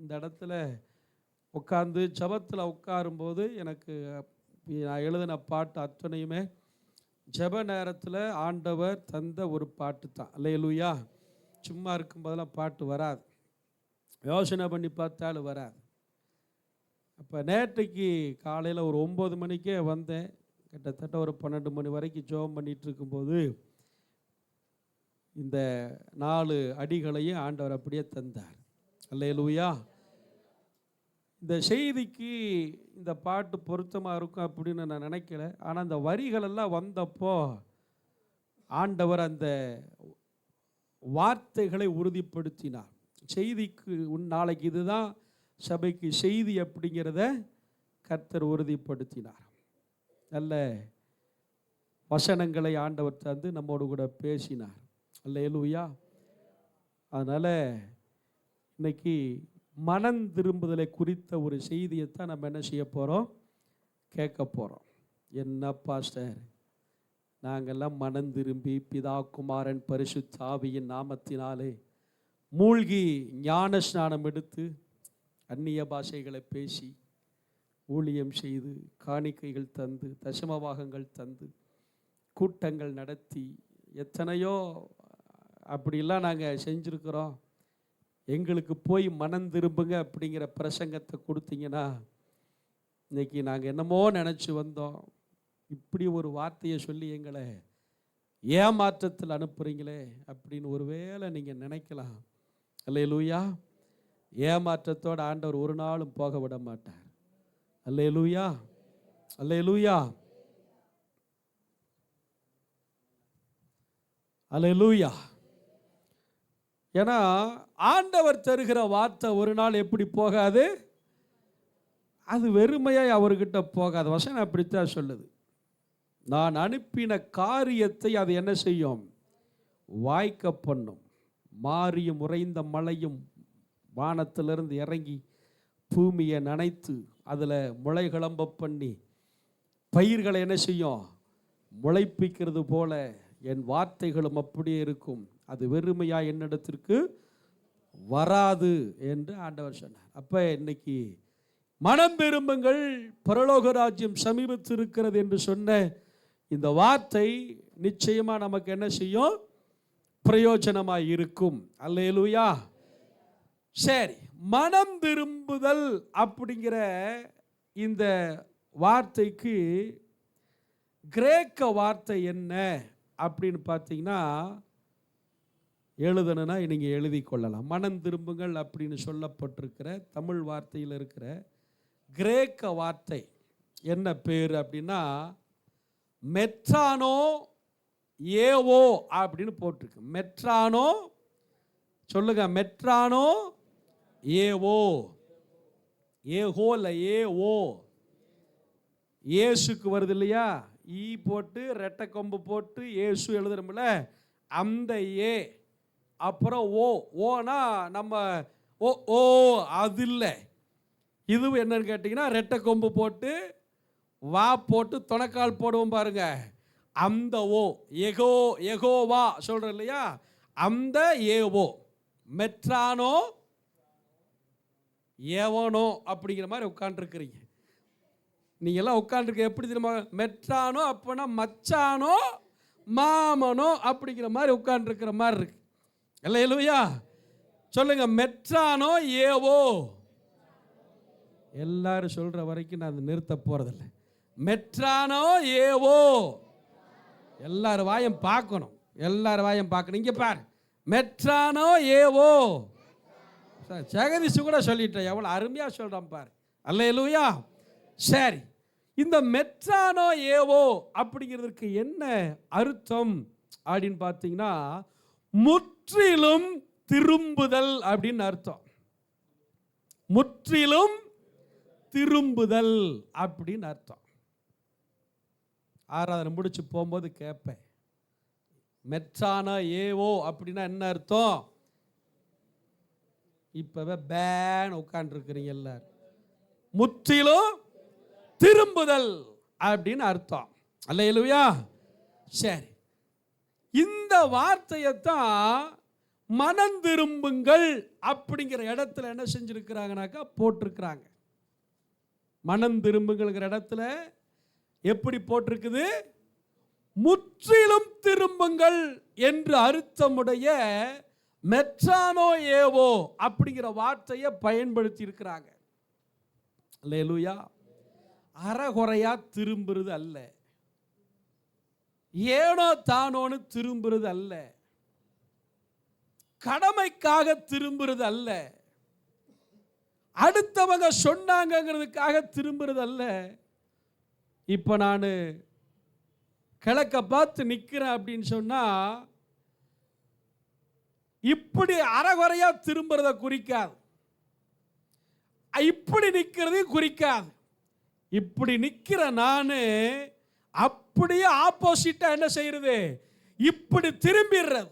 இந்த இடத்துல உட்காந்து ஜபத்தில் உட்காரும்போது எனக்கு நான் எழுதின பாட்டு அத்தனையுமே ஜப நேரத்தில் ஆண்டவர் தந்த ஒரு பாட்டு தான். அல்லேலூயா. சும்மா இருக்கும்போதெல்லாம் பாட்டு வராது, யோசனை பண்ணி பார்த்தாலும் வராது. அப்போ நேற்றைக்கு காலையில் ஒரு 9 மணிக்கே வந்தேன். கிட்டத்தட்ட ஒரு 12 மணி வரைக்கும் ஜெபம் பண்ணிகிட்டு இருக்கும்போது இந்த 4 அடிகளையும் ஆண்டவர் அப்படியே தந்தார். அல்லேலூயா. இந்த செய்திக்கு இந்த பாட்டு பொருத்தமாக இருக்கும் அப்படின்னு நான் நினைக்கல. ஆனால் அந்த வரிகளெல்லாம் வந்தப்போ ஆண்டவர் அந்த வார்த்தைகளை உறுதிப்படுத்தினார். செய்திக்கு நாளைக்கு இதுதான் சபைக்கு செய்தி அப்படிங்கிறத கர்த்தர் உறுதிப்படுத்தினார். நல்ல வசனங்களை ஆண்டவர் தந்து நம்மோடு கூட பேசினார். அல்லேலூயா. அதனால் இன்னைக்கு மனம் திரும்புதலை குறித்த ஒரு செய்தியைத்தான் நம்ம என்ன செய்ய போகிறோம், கேட்க போகிறோம். என்ன பாஸ்டர், நாங்கள்லாம் மனம் திரும்பி பிதா குமாரன் பரிசுத்த ஆவியின் நாமத்தினாலே மூழ்கி ஞான ஸ்நானம் எடுத்து அந்நிய பாஷைகளை பேசி ஊழியம் செய்து காணிக்கைகள் தந்து தசமபாகங்கள் தந்து கூட்டங்கள் நடத்தி எத்தனையோ அப்படிலாம் நாங்கள் செஞ்சுருக்கிறோம். எங்களுக்கு போய் மனம் திரும்புங்க அப்படிங்கிற பிரசங்கத்தை கொடுத்தீங்கன்னா இன்றைக்கி நாங்கள் என்னமோ நினச்சி வந்தோம். இப்படி ஒரு வார்த்தையை சொல்லி எங்களை ஏமாற்றத்தில் அனுப்புகிறீங்களே அப்படின்னு ஒருவேளை நீங்கள் நினைக்கலாம். அல்லேலூயா. ஏமாற்றத்தோடு ஆண்டவர் ஒரு நாளும் போக விட மாட்டார். அல்லேலூயா. அல்லேலூயா. அல்லேலூயா. ஏன்னா ஆண்டவர் தருகிற வார்த்தை ஒரு நாள் எப்படி போகாது, அது வெறுமையாக அவர்கிட்ட போகாது. வசனம் அப்படித்தான் சொல்லுது. நான் அனுப்பின காரியத்தை அது என்ன செய்யும், வாய்க்க பண்ணும். மாரியும் உறைந்த மழையும் வானத்திலிருந்து இறங்கி பூமியை நனைத்து அதில் முளை கிளம்ப பண்ணி பயிர்களை என்ன செய்யும், முளைப்பிக்கிறது போல என் வார்த்தைகளும் அப்படியே இருக்கும். அது வெறுமையா என்னிடத்திற்கு வராது என்று ஆண்டவர் சொன்னார். அப்போ இன்னைக்கு மனம் விரும்புங்கள், பரலோக ராஜ்யம் சமீபத்தில் இருக்கிறது என்று சொன்ன இந்த வார்த்தை நிச்சயமாக நமக்கு என்ன செய்யும், பிரயோஜனமாக இருக்கும். அல்லேலூயா. சரி, மனம் திரும்புதல் அப்படிங்கிற இந்த வார்த்தைக்கு கிரேக்க வார்த்தை என்ன அப்படின்னு பார்த்தீங்கன்னா, எழுதணும்னா நீங்கள் எழுதி கொள்ளலாம். மனம் திரும்புங்கள் அப்படின்னு சொல்லப்பட்டிருக்கிற தமிழ் வார்த்தையில் இருக்கிற கிரேக்க வார்த்தை என்ன பேர் அப்படின்னா மெட்ரானோ ஏவோ அப்படின்னு போட்டிருக்கு. மெட்ரானோ சொல்லுங்க, மெட்ரானோ ஏவோ. ஏஹோ இல்லை ஏஓ. ஏசுக்கு வருது இல்லையா, ஈ போட்டு ரெட்டை கொம்பு போட்டு ஏசு எழுதுறோம்ல, அந்த ஏ அப்புறம் ஓ. ஓனா நம்ம ஓ ஓ அது இல்லை. இதுவும் என்னன்னு கேட்டிங்கன்னா ரெட்டை கொம்பு போட்டு வா போட்டு துணைக்கால் போடுவோம் பாருங்க, அந்த ஓ. எகோ எகோவா சொல்கிறோம் இல்லையா, அந்த ஏவோ. மெட்ரானோ ஏவனோ அப்படிங்கிற மாதிரி உட்காந்துருக்குறீங்க. நீங்கள்லாம் உட்காந்துருக்க எப்படி தெரியுமா, மெட்ரானோ அப்போனா மச்சானோ மாமனோ அப்படிங்கிற மாதிரி உட்காந்துருக்கிற மாதிரி இருக்கு. அல்லேலூயா. சொல்லுங்க, மெட்ரானோ ஏவோ. எல்லாரும் சொல்ற வரைக்கும் நான் அதை நிறுத்த போறதில்லை. மெட்ரானோ ஏவோ. எல்லாரும் வாயம் பார்க்கணும், எல்லாரும் வாயம் பார்க்கணும். இங்கே பாரு, மெட்ரானோ ஏவோ. ஜெகதீஷ் கூட சொல்லிட்டேன், எவ்வளோ அருமையாக சொல்கிறான் பாரு. அல்லேலூயா. சரி, இந்த மெட்ரானோ ஏவோ அப்படிங்கிறதுக்கு என்ன அர்த்தம் அப்படின்னு பார்த்தீங்கன்னா முற்றிலும் திரும்புதல் அப்படின்னு அர்த்தம். முற்றிலும் திரும்புதல் அப்படின்னு அர்த்தம். ஆராதனை முடிச்சு போகும்போது கேட்பேன், மெட்ரானோ ஏவோ அப்படின்னா என்ன அர்த்தம்? இப்பவே பேன் உட்காந்துருக்கிறீங்க எல்லாரும். முற்றிலும் திரும்புதல் அப்படின்னு அர்த்தம். அல்லேலூயா. சரி, இந்த வார்த்தையைத்தான் மனம் திரும்புங்கள் அப்படிங்கிற இடத்துல என்ன செஞ்சிருக்கிறாங்கனாக்கா போட்டிருக்கிறாங்க. மனம் திரும்புங்கிற இடத்துல எப்படி போட்டிருக்குது? முற்றிலும் திரும்புங்கள் என்று அர்த்தமுடைய மெட்ரானோ ஏவோ அப்படிங்கிற வார்த்தையை பயன்படுத்தி இருக்கிறாங்க. அல்லேலூயா. அறகுறையா திரும்புறது அல்ல, ஏனோ தானோன்னு திரும்புறது அல்ல, கடமைக்காக திரும்புறது அல்ல, அடுத்தவங்க சொன்னாங்கிறதுக்காக திரும்புறது அல்ல. இப்போ நான் கிழக்க பார்த்து நிற்கிறேன் அப்படின்னு சொன்னா இப்படி அறகுறையா திரும்புறத குறிக்காது, இப்படி நிற்கிறது குறிக்காது. இப்படி நிற்கிற நான் அப்படியே ஆப்போசிட்டா என்ன செய்யறது? இப்படி திரும்பிடுறது.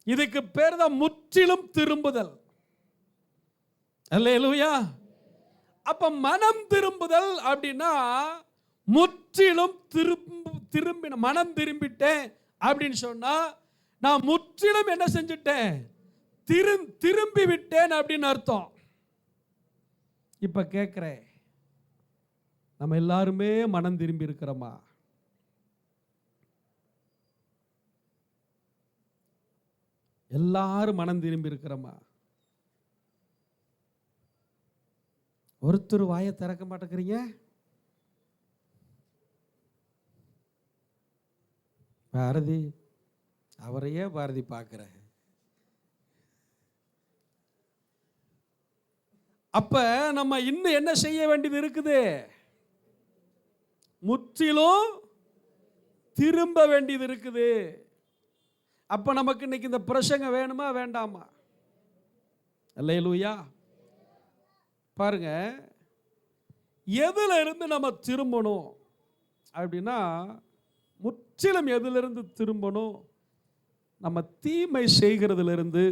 இதுக்கு பேர் தான் முற்றிலும் திரும்புதல். அல்லேலூயா. அப்ப மனம் திரும்புதல் அப்படின்னா முற்றிலும் திரும்பி மனம் திரும்பிட்டேன் அப்படின்னு சொன்னா நான் முற்றிலும் என்ன செஞ்சுட்டேன்? திரும்பி விட்டேன் அப்படின்னு அர்த்தம். இப்ப கேட்கிறேன், நம்ம எல்லாருமே மனம் திரும்பி இருக்கிறோமா? எல்லாரும் மனம் திரும்பி இருக்கிறோமா? ஒருத்தர் வாயை திறக்க மாட்டேங்கிறீங்க. பாரதி, அவரையே பாரதி பார்க்கிற. அப்ப நம்ம இன்னும் என்ன செய்ய வேண்டியது இருக்குது? முற்றிலும் திரும்ப வேண்டியது இருக்குது. அப்ப நமக்கு இன்னைக்கு இந்த பிரசங்க வேணுமா வேண்டாமா? அல்லேலூயா. பாருங்க, எதுல இருந்து நம்ம திரும்பணும் அப்படின்னா, முற்றிலும் எதிலிருந்து திரும்பணும்? நம்ம தீமை செய்கிறதிலிருந்து,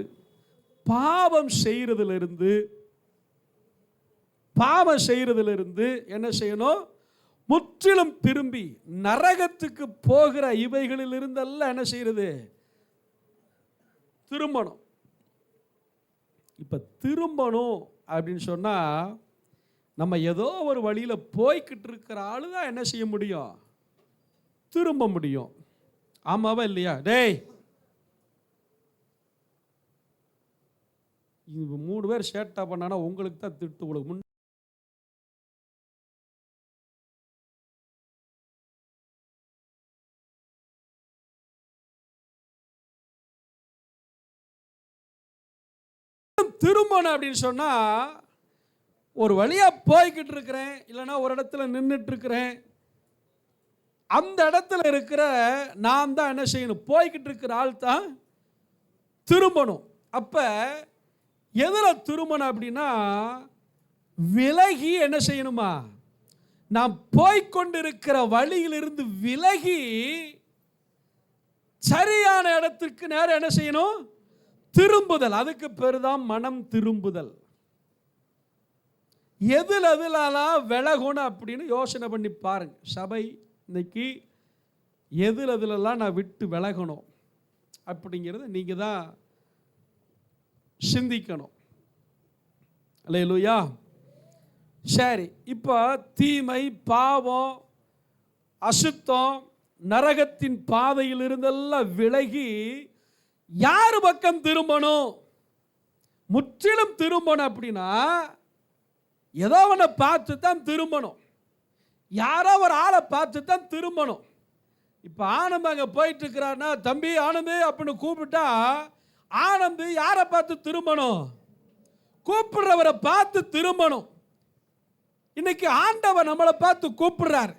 பாவம் செய்கிறதிலிருந்து என்ன செய்யணும்? முற்றிலும் திரும்பி நரகத்துக்கு போகிற இவைகளில் இருந்தெல்லாம் என்ன செய்யறது? திரும்பணும். இப்ப திரும்பணும் அப்படின்னு சொன்னா நம்ம ஏதோ ஒரு வழியில போய்கிட்டு இருக்கிற ஆளுதான் என்ன செய்ய முடியும்? திரும்ப முடியும். ஆமாவா இல்லையா? டேய், 3 பேர் சேட்டா பண்ணானா உங்களுக்கு தான் திட்டு. உங்களுக்கு திரும்பணும் அப்படின்னு சொன்னா, ஒரு வழியா போய்கிட்டு இருக்கிறேன், இல்லைன்னா ஒரு இடத்துல நின்றுட்டு இருக்கிறேன், அந்த இடத்துல இருக்கிற நான் தான் என்ன செய்யணும்? போய்கிட்டு இருக்கிற ஆள் தான் திரும்பணும். அப்ப எதுல திரும்பணும் அப்படின்னா, விலகி என்ன செய்யணுமா? நான் போய்கொண்டிருக்கிற வழியிலிருந்து விலகி சரியான இடத்திற்கு நேரம் என்ன செய்யணும்? திரும்புதல். அதுக்கு பேரு தான் மனம் திரும்புதல். எதுலாம் விலகணும் அப்படின்னு யோசனை பண்ணி பாருங்க. சபை இன்னைக்கு எதுலாம் நான் விட்டு விலகணும் அப்படிங்கிறத நீங்க தான் சிந்திக்கணும். அல்லேலூயா. சரி, இப்போ தீமை, பாவம், அசுத்தம், நரகத்தின் பாதையில் இருந்தெல்லாம் விலகி யார் பக்கம் திரும்பணும்? முற்றிலும் திரும்பணும் அப்படின்னா ஏதோ ஒன்று பார்த்து தான் திரும்பணும். யாரோ ஒரு ஆளை பார்த்து தான் திரும்பணும். இப்போ ஆனந்த் அங்கே போயிட்டு இருக்கிறாருன்னா, தம்பி ஆனந்த் அப்படின்னு கூப்பிட்டா ஆனந்த் யாரை பார்த்து திரும்பணும்? கூப்பிடுறவரை பார்த்து திரும்பணும். இன்னைக்கு ஆண்டவர் நம்மளை பார்த்து கூப்பிடுறாரு.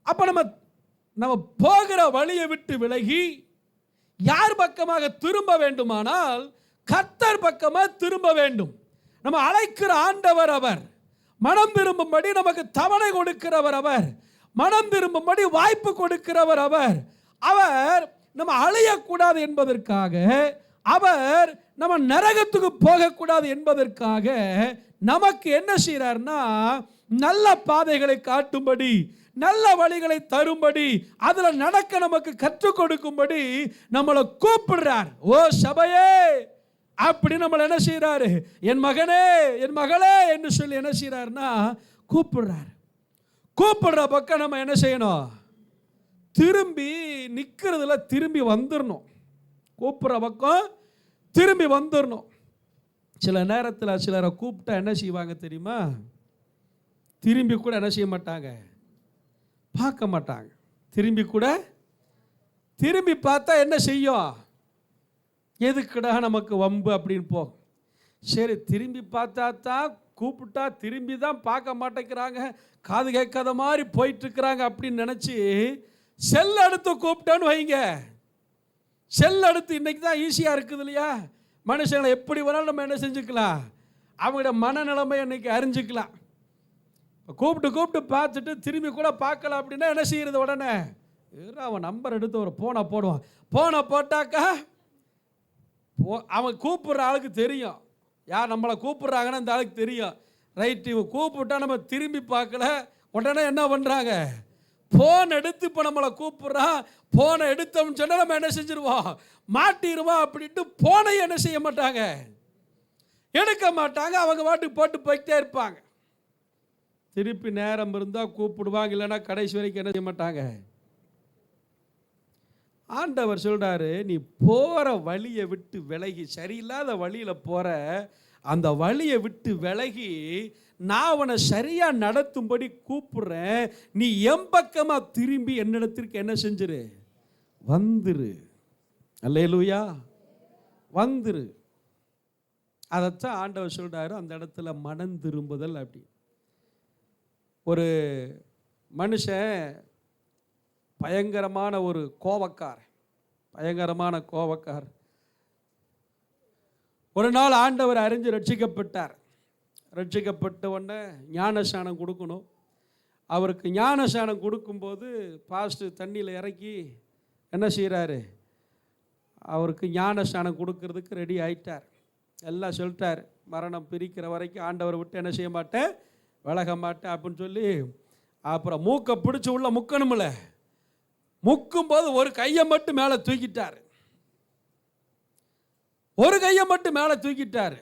அப்ப நம்ம போகிற வழியை விட்டு விலகி யார் பக்கமாக திரும்ப வேண்டுமானால் கர்த்தர் பக்கமாக திரும்ப வேண்டும். நம்ம அழைக்கிற ஆண்டவர் அவர். மனம் திரும்பும்படி நமக்கு தவணை கொடுக்கிறவர் அவர். மனம் திரும்பும்படி வாய்ப்பு கொடுக்கிறவர் அவர். அவர் நம்ம அழியக்கூடாது என்பதற்காக அவர் நம்ம நரகத்துக்கு போகக்கூடாது என்பதற்காக நமக்கு என்ன செய்யறாருன்னா, நல்ல பாதைகளை காட்டும்படி, நல்ல வழிகளை தரும்படி, அதுல நடக்க நமக்கு கற்றுக் கொடுக்கும்படி நம்மளை கூப்பிடுறார். ஓ சபையே அப்படி நம்மளை என்ன செய்யறாரு, என் மகனே என் மகளே என்று சொல்லி என்ன செய்யறாருன்னா கூப்பிடுறாரு. கூப்பிடுற பக்கம் நம்ம என்ன செய்யணும், திரும்பி நிக்கிறதுல திரும்பி வந்துடணும். கூப்பிடுற பக்கம் திரும்பி வந்துடணும். சில நேரத்தில் சிலரை கூப்பிட்டா என்ன செய்வாங்க தெரியுமா, திரும்பி கூட என்ன செய்ய மாட்டாங்க, பார்க்க மாட்டாங்க. திரும்பி பார்த்தா என்ன செய்யும், எதுக்குடா நமக்கு வம்பு அப்படின்னு போகும். சரி திரும்பி பார்த்தா தான், கூப்பிட்டா திரும்பி தான் பார்க்க மாட்டேங்கிறாங்க, காது கேட்காத மாதிரி போயிட்டு இருக்கிறாங்க அப்படின்னு நினச்சி செல் எடுத்து கூப்பிட்டான்னு வைங்க. செல் எடுத்து இன்னைக்கு தான் ஈஸியாக இருக்குது இல்லையா, மனுஷங்களை எப்படி வேணாலும் நம்ம என்ன செஞ்சுக்கலாம், அவங்களோட மனநிலைமை இன்னைக்கு அறிஞ்சிக்கலாம். கூப்பிட்டு பார்த்துட்டு திரும்பி கூட பார்க்கல அப்படின்னா என்ன செய்யறது, உடனே அவன் நம்பர் எடுத்து ஒரு போனை போடுவான். போனை போட்டாக்கா அவன் கூப்பிடுற ஆளுக்கு தெரியும், யார் நம்மளை கூப்பிடுறாங்கன்னு அந்த ஆளுக்கு தெரியும். ரைட், இவன் கூப்பிட்டா நம்ம திரும்பி பார்க்கல, உடனே என்ன பண்ணுறாங்க, போன் எடுத்து இப்போ நம்மளை கூப்பிட்றான், போனை எடுத்தோம்னு சொன்னால் நம்ம என்ன செஞ்சிருவோம், மாட்டிடுவோம் அப்படின்ட்டு போனை என்ன செய்ய மாட்டாங்க, எடுக்க மாட்டாங்க. அவங்க பாட்டுக்கு போட்டு போய்கிட்டே இருப்பாங்க. திருப்பி நேரம் இருந்தால் கூப்பிடுவாங்க, இல்லைன்னா கடைசி வரைக்கும் என்ன செய்ய மாட்டாங்க. ஆண்டவர் சொல்றாரு, நீ போகிற வழியை விட்டு விலகி, சரியில்லாத வழியில் போகிற அந்த வழியை விட்டு விலகி நான் அவனை சரியாக நடத்தும்படி கூப்பிடுறேன். நீ என் பக்கமாக திரும்பி என்னிடத்திற்கு என்ன செஞ்சிரு, வந்துரு. அல்லேலூயா, வந்துரு. அதைத்தான் ஆண்டவர் சொல்றாரு அந்த இடத்துல, மனம் திரும்புதல். அப்படி ஒரு மனுஷன் பயங்கரமான ஒரு பயங்கரமான கோபக்கார். ஒரு நாள் ஆண்டவர் அறிஞ்சு ரட்சிக்கப்பட்டார். ரட்சிக்கப்பட்ட உடனே ஞானஸ்நானம் கொடுக்கணும். அவருக்கு ஞானஸ்நானம் கொடுக்கும்போது பாஸ்டர் தண்ணியில் இறக்கி என்ன செய்கிறாரு, அவருக்கு ஞானஸ்நானம் கொடுக்கறதுக்கு ரெடி ஆயிட்டார். எல்லாம் சொல்லிட்டார், மரணம் பிரிக்கிற வரைக்கும் ஆண்டவரை விட்டு என்ன செய்ய மாட்டேன், விலக மாட்டேன் அப்படின்னு சொல்லி. அப்புறம் மூக்கை பிடிச்சி உள்ள முக்கணும்ல, முக்கும்போது ஒரு கையை மட்டும் மேலே தூக்கிட்டார். ஒரு கையை மட்டும் மேலே தூக்கிட்டார்.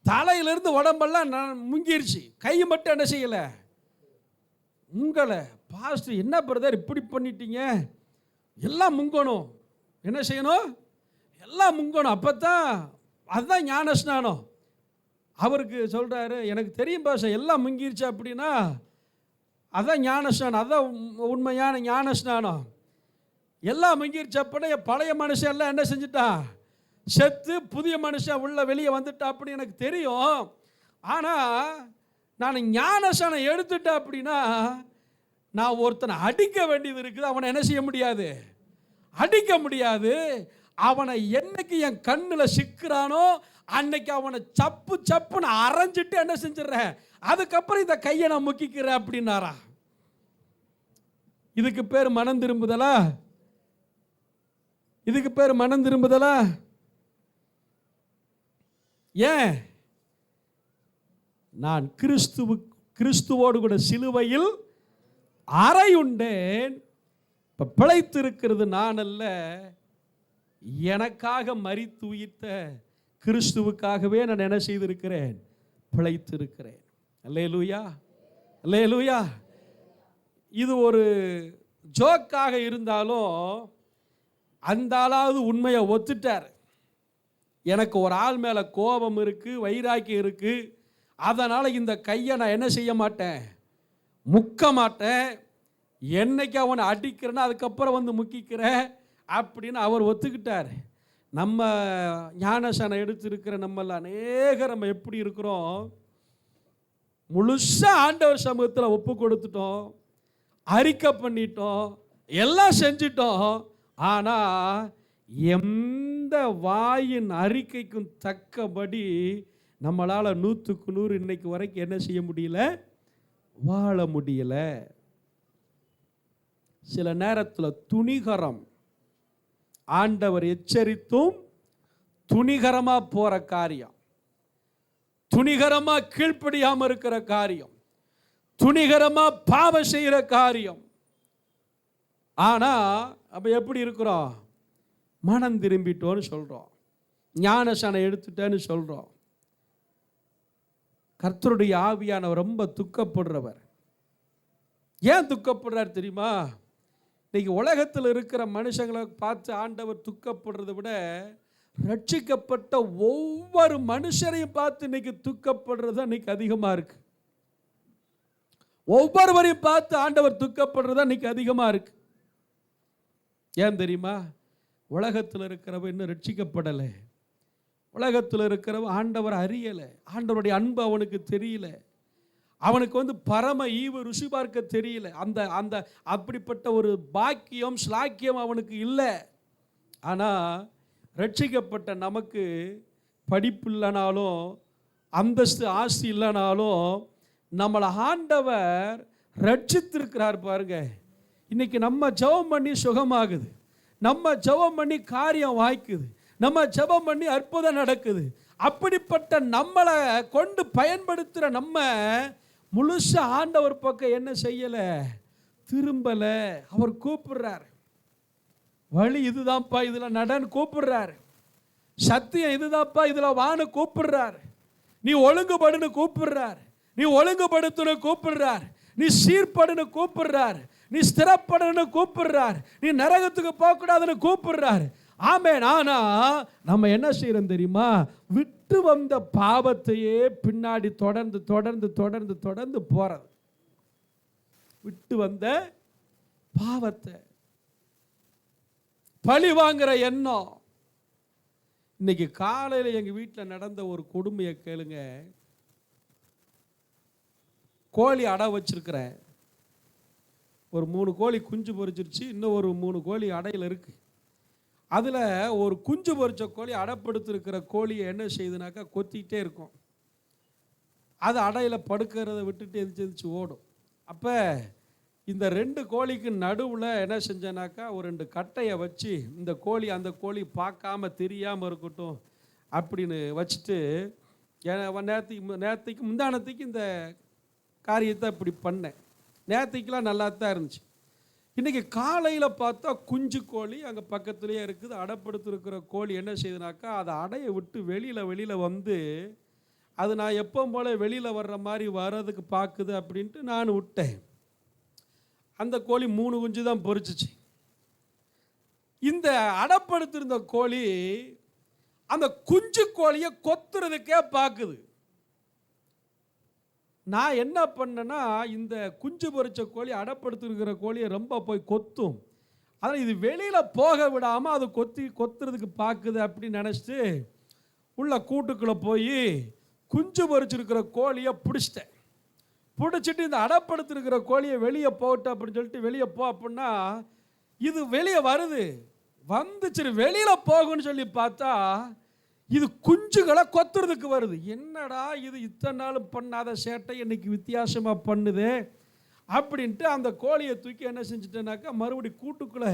தலையிலிருந்து உடம்பெல்லாம் முங்கிருச்சு, கை மட்டும் என்ன செய்யலை. உங்களை பாஸ்டர் என்ன பிரதர் இப்படி பண்ணிட்டீங்க, எல்லாம் முங்கணும், என்ன செய்யணும், எல்லாம் முங்கணும், அப்போ தான் அதுதான் ஞானஸ்நானம். அவருக்கு சொல்கிறாரு, எனக்கு தெரியும் பாஸ்டர் எல்லாம் முங்கிருச்சு அப்படின்னா அதான் ஞானஸ்நானம், அதான் உண்மையான ஞானஸ்நானம். எல்லாம் முங்கிருச்சு அப்படின்னா பழைய மனுஷன் எல்லாம் என்ன செஞ்சுட்டான், செத்து புதிய மனுஷன் உள்ள வெளியே வந்துட்டா அப்படி எனக்கு தெரியும். ஆனால் நான் ஞானஸ்நானம் எடுத்துட்டேன் அப்படின்னா நான் ஒருத்தனை அடிக்க வேண்டியது இருக்குது. அவனை என்ன செய்ய முடியாது, அடிக்க முடியாது. அவனை என்னைக்கு என் கண்ணில் சிக்கிறானோ அன்னைக்கு அவனை சப்புன்னு அரைஞ்சிட்டு என்ன செஞ்சிடறேன், அதுக்கப்புறம் இந்த கையை நான் முக்கிக்கிறேன் அப்படின்னாரா. இதுக்கு பேர் மனம் திரும்புதலா? இதுக்கு பேர் மனம் திரும்புதலா? ஏன், நான் கிறிஸ்துவோடு கூட சிலுவையில் அறையுண்டேன். இப்போ பிழைத்திருக்கிறது நான் அல்ல, எனக்காக மரித்து உயிர்த்த கிறிஸ்துவுக்காகவே நான் என்ன செய்திருக்கிறேன், பிழைத்திருக்கிறேன். அல்லேலூயா, அல்லேலூயா. இது ஒரு ஜோக்காக இருந்தாலும் அந்த ஆளாவது உண்மையை ஒத்துட்டார். எனக்கு ஒரு ஆள் மேலே கோபம் இருக்குது, வைராக்கியம் இருக்குது, அதனால் இந்த கையை நான் என்ன செய்ய மாட்டேன், முக்க மாட்டேன். என்னைக்கு அவனை அடிக்கிறேன்னா அதுக்கப்புறம் வந்து முக்கிக்கிறேன் அப்படின்னு அவர் ஒத்துக்கிட்டார். நம்ம ஞானஸ்நானம் எடுத்திருக்கிற நம்மள அநேகர் நம்ம எப்படி இருக்கிறோம், முழுசாக ஆண்டவர் சமூகத்தில் ஒப்பு கொடுத்துட்டோம், அறிக்கை பண்ணிட்டோம், எல்லாம் செஞ்சிட்டோம். ஆனால் எந்த வாயின் அறிக்கைக்கும் தக்கபடி நம்மளால் 100க்கு 100 இன்னைக்கு வரைக்கும் என்ன செய்ய முடியல, வாழ முடியலை. சில நேரத்தில் துணிகரம், ஆண்டவர் எச்சரித்தும் துணிகரமா போற காரியம், துணிகரமா கீழ்ப்படியாம இருக்கிற காரியம், துணிகரமா பாவம் செய்கிற காரியம். ஆனா அப்ப எப்படி இருக்கிறோம்? மனம் திரும்பிட்டோன்னு சொல்றோம், ஞானசானம் எடுத்துட்டேன்னு சொல்றோம். கர்த்தருடைய ஆவியானவர் ரொம்ப துக்கப்படுறவர். ஏன் துக்கப்படுறார் தெரியுமா? இன்னைக்கு உலகத்தில் இருக்கிற மனுஷங்களை பார்த்து ஆண்டவர் துக்கப்படுறதை விட ரட்சிக்கப்பட்ட ஒவ்வொரு மனுஷரையும் பார்த்து இன்னைக்கு துக்கப்படுறது இன்னைக்கு அதிகமாக இருக்கு. ஒவ்வொருவரையும் பார்த்து ஆண்டவர் துக்கப்படுறது இன்னைக்கு அதிகமாக இருக்கு. ஏன் தெரியுமா? உலகத்தில் இருக்கிறவ இன்னும் ரட்சிக்கப்படலை, உலகத்தில் இருக்கிறவ ஆண்டவர் அறியலை, ஆண்டவருடைய அன்பு அவனுக்கு தெரியல, அவனுக்கு பரம ஈவு ருசி பார்க்க தெரியல. அந்த அந்த அப்படிப்பட்ட ஒரு பாக்கியம் ஸ்லாக்கியம் அவனுக்கு இல்லை. ஆனால் ரட்சிக்கப்பட்ட நமக்கு படிப்பு இல்லைனாலும் அந்தஸ்து ஆஸ்தி இல்லைனாலும் நம்மளை ஆண்டவர் ரட்சித்திருக்கிறார். பாருங்க, இன்னைக்கு நம்ம ஜெபம் பண்ணி சுகமாகுது, நம்ம ஜெபம் பண்ணி காரியம் வாய்க்குது, நம்ம ஜெபம் பண்ணி அற்புதம் நடக்குது. அப்படிப்பட்ட நம்மளை கொண்டு பயன்படுத்துகிற நம்ம முழுசா ஆண்டவர் பக்கம் என்ன செய்யலை? திரும்பலை. அவர் கூப்பிடுறார், வழி இதுதான்ப்பா, இதில் நடன்னு கூப்பிடுறாரு. சத்தியம் இதுதான்ப்பா, இதில் வான்னு கூப்பிடுறாரு. நீ ஒழுங்குபடுன்னு கூப்பிடுறார், நீ ஒழுங்குபடுத்துன்னு கூப்பிடுறார், நீ சீர்படுன்னு கூப்பிடுறார், நீ ஸ்திரப்படன்னு கூப்பிடுறார், நீ நரகத்துக்கு போகக்கூடாதுன்னு கூப்பிடுறார். ஆமென். ஆனா நம்ம என்ன செய்யறோம் தெரியுமா? விட்டு வந்த பாவத்தையே பின்னாடி தொடர்ந்து தொடர்ந்து தொடர்ந்து தொடர்ந்து போறது. விட்டு வந்த பாவத்தை பழி வாங்குற எண்ணம். இன்னைக்கு காலையில் எங்க வீட்டில் நடந்த ஒரு கொடுமையை கேளுங்க. கோழி அடை வச்சிருக்கிறேன், ஒரு 3 கோழி குஞ்சு பொரிச்சிருச்சு, இன்னும் ஒரு 3 கோழி அடையில் இருக்கு. அதில் ஒரு குஞ்சு பொரிச்ச கோழி அடைப்படுத்திருக்கிற கோழியை என்ன செய்யுதுனாக்கா கொத்திக்கிட்டே இருக்கும். அது அடையில் படுக்கிறத விட்டுட்டு எந்திரிச்சு ஓடும். அப்போ இந்த 2 கோழிக்கு நடுவில் என்ன செஞ்சேனாக்கா ஒரு 2 கட்டையை வச்சு இந்த கோழி அந்த கோழி பார்க்காம தெரியாமல் இருக்கட்டும் அப்படின்னு வச்சுட்டு நேற்றுக்கு முந்தானத்துக்கு இந்த காரியத்தை இப்படி பண்ணேன். நேற்றுக்கெலாம் நல்லா தான் இருந்துச்சு. இன்றைக்கி காலையில் பார்த்தா குஞ்சு கோழி அங்கே பக்கத்துலேயே இருக்குது. அடைப்படுத்திருக்கிற கோழி என்ன செய்யுதுனாக்கா அதை அடையை விட்டு வெளியில் வந்து அது நான் எப்பவும் போல் வெளியில் வர்ற மாதிரி வர்றதுக்கு பார்க்குது அப்படின்ட்டு நான் விட்டேன். அந்த கோழி 3 குஞ்சு தான் பொரிச்சிச்சு. இந்த அடைப்படுத்திருந்த கோழி அந்த குஞ்சு கோழியை கொத்துறதுக்கே பார்க்குது. நான் என்ன பண்ணேன்னா, இந்த குஞ்சு பொரிச்ச கோழி அடைப்படுத்திருக்கிற கோழியை ரொம்ப போய் கொத்தும், அதனால் இது வெளியில் போக விடாமல் அது கொத்துறதுக்கு பார்க்குது அப்படின்னு நினச்சிட்டு உள்ள கூட்டுக்குள்ளே போய் குஞ்சு பொரிச்சிருக்கிற கோழியை பிடிச்சிட்டேன். பிடிச்சிட்டு இந்த அடைப்படுத்திருக்கிற கோழியை வெளியே போகட்டும் அப்படின்னு சொல்லிட்டு வெளியே போ அப்படின்னா இது வெளியே வருது. வந்துச்சு வெளியில் போகும்னு சொல்லி பார்த்தா இது குஞ்சுகளை கொத்துறதுக்கு வருது. என்னடா இது இத்தனை நாள் பண்ணாத சேட்டை இன்னைக்கு வித்தியாசமாக பண்ணுது அப்படின்ட்டு அந்த கோழியை தூக்கி என்ன செஞ்சுட்டேனாக்கா மறுபடி கூட்டுக்குள்ளே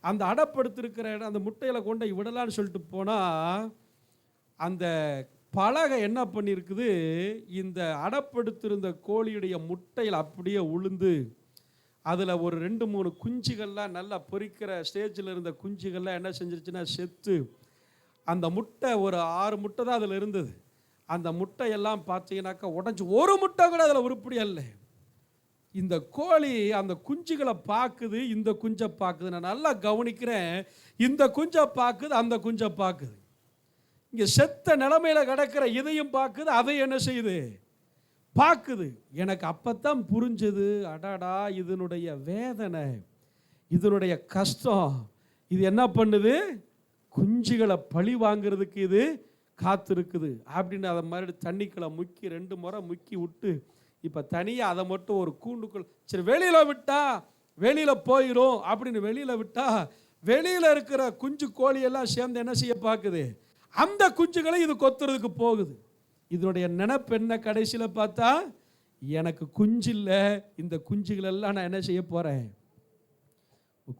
அந்த அடைப்படுத்திருக்கிற இடம் அந்த முட்டையில் கொண்டு விடலான்னு சொல்லிட்டு போனால் அந்த பலகை என்ன பண்ணியிருக்குது, இந்த அடைப்படுத்திருந்த கோழியுடைய முட்டையில் அப்படியே உளுந்து அதில் ஒரு 2-3 குஞ்சுகள்லாம் நல்லா பொரிக்கிற ஸ்டேஜில் இருந்த குஞ்சுகள்லாம் என்ன செஞ்சிருச்சுன்னா செத்து, அந்த முட்டை ஒரு 6 முட்டை தான் அதில் இருந்தது. அந்த முட்டையெல்லாம் பார்த்தீங்கன்னாக்கா உடஞ்சி ஒரு முட்டை கூட அதில் உருப்படி அல்ல. இந்த கோழி அந்த குஞ்சுகளை பார்க்குது, இந்த குஞ்சை பார்க்குது. நான் நல்லா கவனிக்கிறேன், இந்த குஞ்சை பார்க்குது, அந்த குஞ்சை பார்க்குது. இங்கே செத்த நிலைமையில் கிடக்கிற இதையும் பார்க்குது, அதை என்ன செய்யுது பார்க்குது. எனக்கு அப்போத்தான் புரிஞ்சது, அடாடா இதனுடைய வேதனை, இதனுடைய கஷ்டம், இது என்ன பண்ணுது, குஞ்சுகளை பழி வாங்கிறதுக்கு இது காத்திருக்குது அப்படின்னு அதை மாதிரி தண்ணிக்குள்ளே முக்கி 2 முறை முக்கி விட்டு இப்போ தனியாக அதை மட்டும் ஒரு கூண்டுக்குள்ள சரி வெளியில் விட்டா வெளியில் போயிடும் அப்படின்னு வெளியில் விட்டா வெளியில் இருக்கிற குஞ்சு கோழியெல்லாம் சேர்ந்து என்ன செய்ய பார்க்குது, அந்த குஞ்சுகளை இது கொத்துறதுக்கு போகுது. இதனுடைய நினைப்பு என்ன, கடைசியில் பார்த்தா எனக்கு குஞ்சு இல்லை, இந்த குஞ்சுகளெல்லாம் நான் என்ன செய்ய போகிறேன்,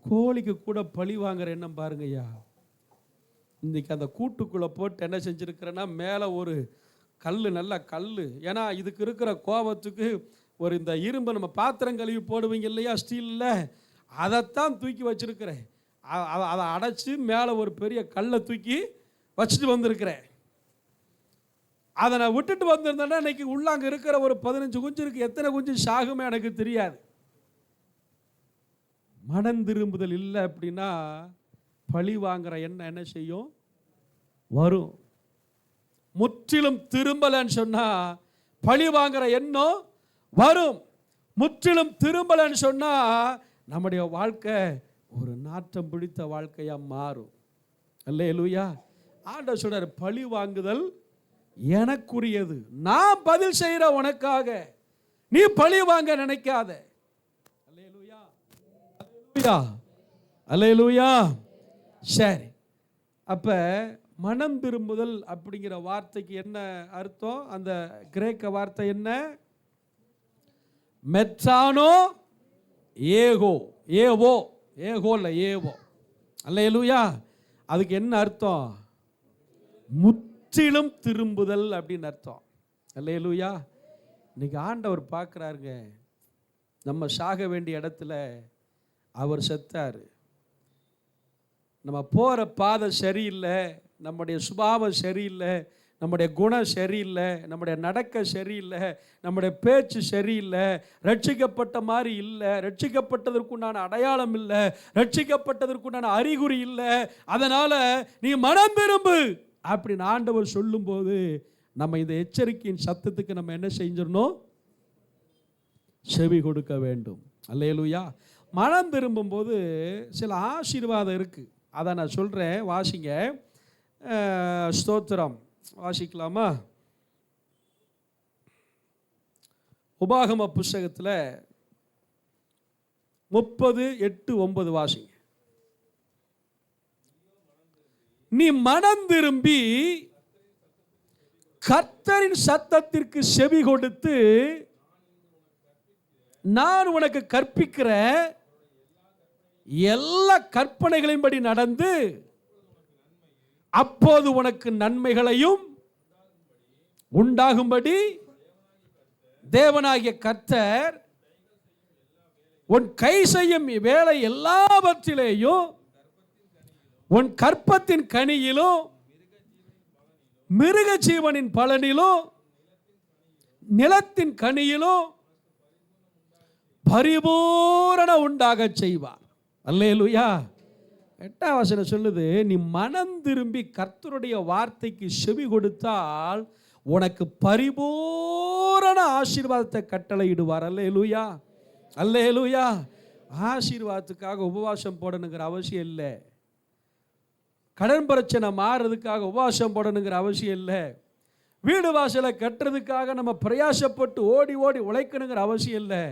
கோழிக்கு கூட பழி வாங்குற எண்ணம் பாருங்கய்யா. இன்றைக்கி அந்த கூட்டுக்குள்ளே போட்டு என்ன செஞ்சுருக்கிறேன்னா, மேலே ஒரு கல், நல்ல கல். ஏன்னா இதுக்கு இருக்கிற கோபத்துக்கு ஒரு இந்த இரும்பு நம்ம பாத்திரம் கழுவி போடுவீங்க இல்லையா, ஸ்டீலில், அதைத்தான் தூக்கி வச்சுருக்கிறேன். அதை அடைச்சி மேலே ஒரு பெரிய கல்லை தூக்கி வச்சுட்டு வந்திருக்கிறேன். அதை நான் விட்டுட்டு வந்திருந்தேன்னா இன்றைக்கி உள்ளாங்க இருக்கிற ஒரு 15 குஞ்சு இருக்குது, எத்தனை குஞ்சு சாகுமே எனக்கு தெரியாது. மனம் திரும்புதல் இல்லை அப்படின்னா பழி வாங்குற எண்ணம் என்ன செய்யும், வரும். முற்றிலும் திரும்பலன்னு சொன்னா பழி வாங்குற எண்ணம் வரும். முற்றிலும் திரும்பலன்னு சொன்னா நம்முடைய வாழ்க்கை ஒரு நாட்டம் பிடித்த வாழ்க்கையா மாறும். அல்லேலூயா. ஆண்டவர் சொல்றார், பழி வாங்குதல் எனக்குரியது, நான் பதில் செய்கிற உனக்காக, நீ பழி வாங்க நினைக்காத. அல்லேலூயா, அல்லேலூயா, அல்லேலூயா. சரி, அப்ப மனம் திரும்புதல் அப்படிங்கிற வார்த்தைக்கு என்ன அர்த்தம்? அந்த கிரேக்க வார்த்தை என்ன? மெட்ரானோ ஏகோ, ஏவோ, ஏகோ இல்லை ஏவோ. அல்லேலூயா. அதுக்கு என்ன அர்த்தம்? முற்றிலும் திரும்புதல் அப்படின்னு அர்த்தம். அல்லேலூயா. இன்னைக்கு ஆண்டவர் பார்க்குறாருங்க, நம்ம சாக வேண்டிய இடத்துல அவர் செத்தார். நம்ம போகிற பாதை சரியில்லை, நம்முடைய சுபாவம் சரியில்லை, நம்முடைய குணம் சரியில்லை, நம்முடைய நடக்க சரியில்லை, நம்முடைய பேச்சு சரியில்லை, ரட்சிக்கப்பட்ட மாதிரி இல்லை, ரட்சிக்கப்பட்டதற்குண்டான அடையாளம் இல்லை, ரட்சிக்கப்பட்டதற்குண்டான அறிகுறி இல்லை, அதனால் நீ மனம் திரும்பு அப்படின்னு ஆண்டவர் சொல்லும்போது நம்ம இந்த எச்சரிக்கையின் சத்தத்துக்கு நம்ம என்ன செஞ்சிடணும்? செவி கொடுக்க வேண்டும். அல்லேலூயா. மனம் திரும்பும்போது சில ஆசீர்வாதம் இருக்குது, அதை நான் சொல்கிறேன், வாசிங்க. ஸ்தோத்திரம். வாசிக்கலாமா? உபாகம புஸ்தகத்தில் 30:8-9 வாசிங்க. நீ மனம் திரும்பி கர்த்தரின் சத்தத்திற்கு செவி கொடுத்து நான் உனக்கு கற்பிக்கிற எல்லா கற்பனைகளின்படி நடந்து அப்போது உனக்கு நன்மைகளையும் உண்டாகும்படி தேவனாகிய கர்த்தர் உன் கை செய்யும் வேலை எல்லாவற்றிலேயும் உன் கற்பத்தின் கனியிலும் மிருக ஜீவனின் பலனிலும் நிலத்தின் கனியிலும் பரிபூரண உண்டாக செய்வார். அல்லேலூயா. 8ஆம் வசனம் சொல்லுது, நீ மனம் திரும்பி கர்த்தருடைய வார்த்தைக்கு செவி கொடுத்தால் உனக்கு பரிபூரண ஆசீர்வாதத்தை கட்டளையிடுவார். அல்லேலூயா, அல்லேலூயா. ஆசீர்வாதத்துக்காக உபவாசம் போடணுங்கிற அவசியம் இல்லை, கடன் பிரச்சனை மாறுறதுக்காக உபவாசம் போடணுங்கிற அவசியம் இல்லை, வீடு வாசலை கட்டுறதுக்காக நம்ம பிரயாசப்பட்டு ஓடி ஓடி உழைக்கணுங்கிற அவசியம் இல்லை.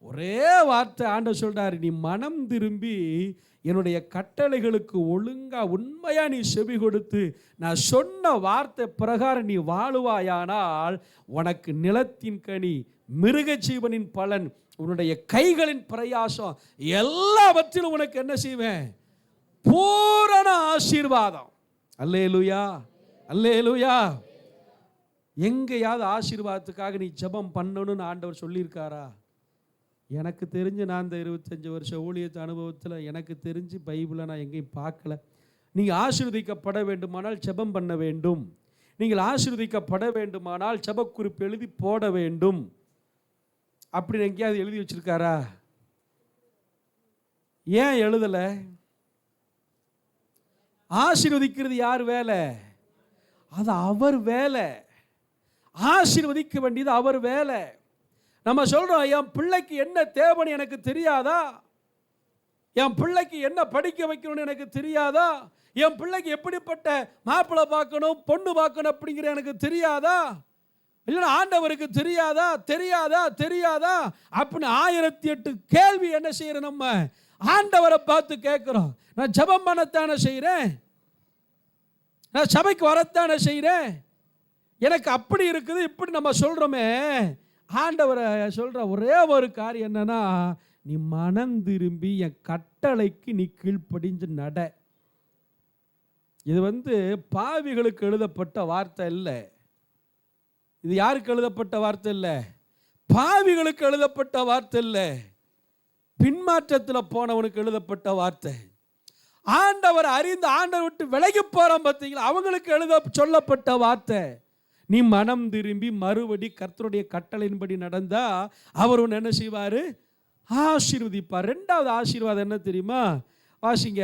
ஒரே வார்த்தை ஆண்டவர் சொல்றாரு, நீ மனம் திரும்பி என்னுடைய கட்டளைகளுக்கு ஒழுங்கா உண்மையா நீ செவி கொடுத்து நான் சொன்ன வார்த்தை பிரகாரம் நீ வாழுவாயானால் உனக்கு நிலத்தின் கனி, மிருக ஜீவனின் பலன், உன்னுடைய கைகளின் பிரயாசம் எல்லாவற்றிலும் உனக்கு என்ன செய்வேன்? பூரண ஆசீர்வாதம். அல்லேலூயா, அல்லேலூயா. எங்கேயாவது ஆசீர்வாதத்துக்காக நீ ஜெபம் பண்ணணும்னு ஆண்டவர் சொல்லியிருக்காரா? எனக்கு தெரிஞ்சு நான் இந்த 25 வருஷ ஊழியத்து அனுபவத்தில் எனக்கு தெரிஞ்சு பைபிளை நான் எங்கேயும் பார்க்கல. நீங்கள் ஆசீர்வதிக்கப்பட வேண்டுமானால் ஜெபம் பண்ண வேண்டும், நீங்கள் ஆசீர்வதிக்கப்பட வேண்டுமானால் ஜெபக்குறிப்பு எழுதி போட வேண்டும் அப்படின்னு எங்கேயாவது எழுதி வச்சிருக்காரா? ஏன் எழுதலை? ஆசீர்வதிக்கிறது யார் வேலை? அது அவர் வேலை. ஆசீர்வதிக்க வேண்டியது அவர் வேலை. நம்ம சொல்கிறோம், என் பிள்ளைக்கு என்ன தேவைன்னு எனக்கு தெரியாதா? என் பிள்ளைக்கு என்ன படிக்க வைக்கணும்னு எனக்கு தெரியாதா? என் பிள்ளைக்கு எப்படிப்பட்ட மாப்பிள்ளை பார்க்கணும், பொண்ணு பார்க்கணும் அப்படிங்கிற எனக்கு தெரியாதா? இல்லைன்னா ஆண்டவருக்கு தெரியாதா? தெரியாதா? தெரியாதா? அப்படின்னு 1008 கேள்வி என்ன செய்யறோம்? நம்ம ஆண்டவரை பார்த்து கேட்குறோம். நான் ஜெபம் பண்ணத்தானே செய்கிறேன், நான் சபைக்கு வரத்தானே செய்கிறேன், எனக்கு அப்படி இருக்குது இப்படி நம்ம சொல்கிறோமே. ஆண்டவரை சொல்கிற ஒரே ஒரு காரியம் என்னன்னா, நீ மனம் திரும்பி என் கட்டளைக்கு நீ கீழ்ப்படிஞ்சு நட. இது பாவிகளுக்கு எழுதப்பட்ட வார்த்தை இல்லை. இது யாருக்கு எழுதப்பட்ட வார்த்தை இல்லை? பாவிகளுக்கு எழுதப்பட்ட வார்த்தை இல்லை, பின்மாற்றத்தில் போனவனுக்கு எழுதப்பட்ட வார்த்தை. ஆண்டவர் அறிந்து ஆண்டவர் விட்டு விலகி போறான் பார்த்தீங்களா, அவங்களுக்கு எழுத சொல்லப்பட்ட வார்த்தை. நீ மனம் திரும்பி மறுபடி கர்த்தருடைய கட்டளையின்படி நடந்தா அவர் உன்னை என்ன செய்வாரு? ஆசீர்வதிப்பார். ரெண்டாவது ஆசீர்வாதம் என்ன தெரியுமா? வாசிங்க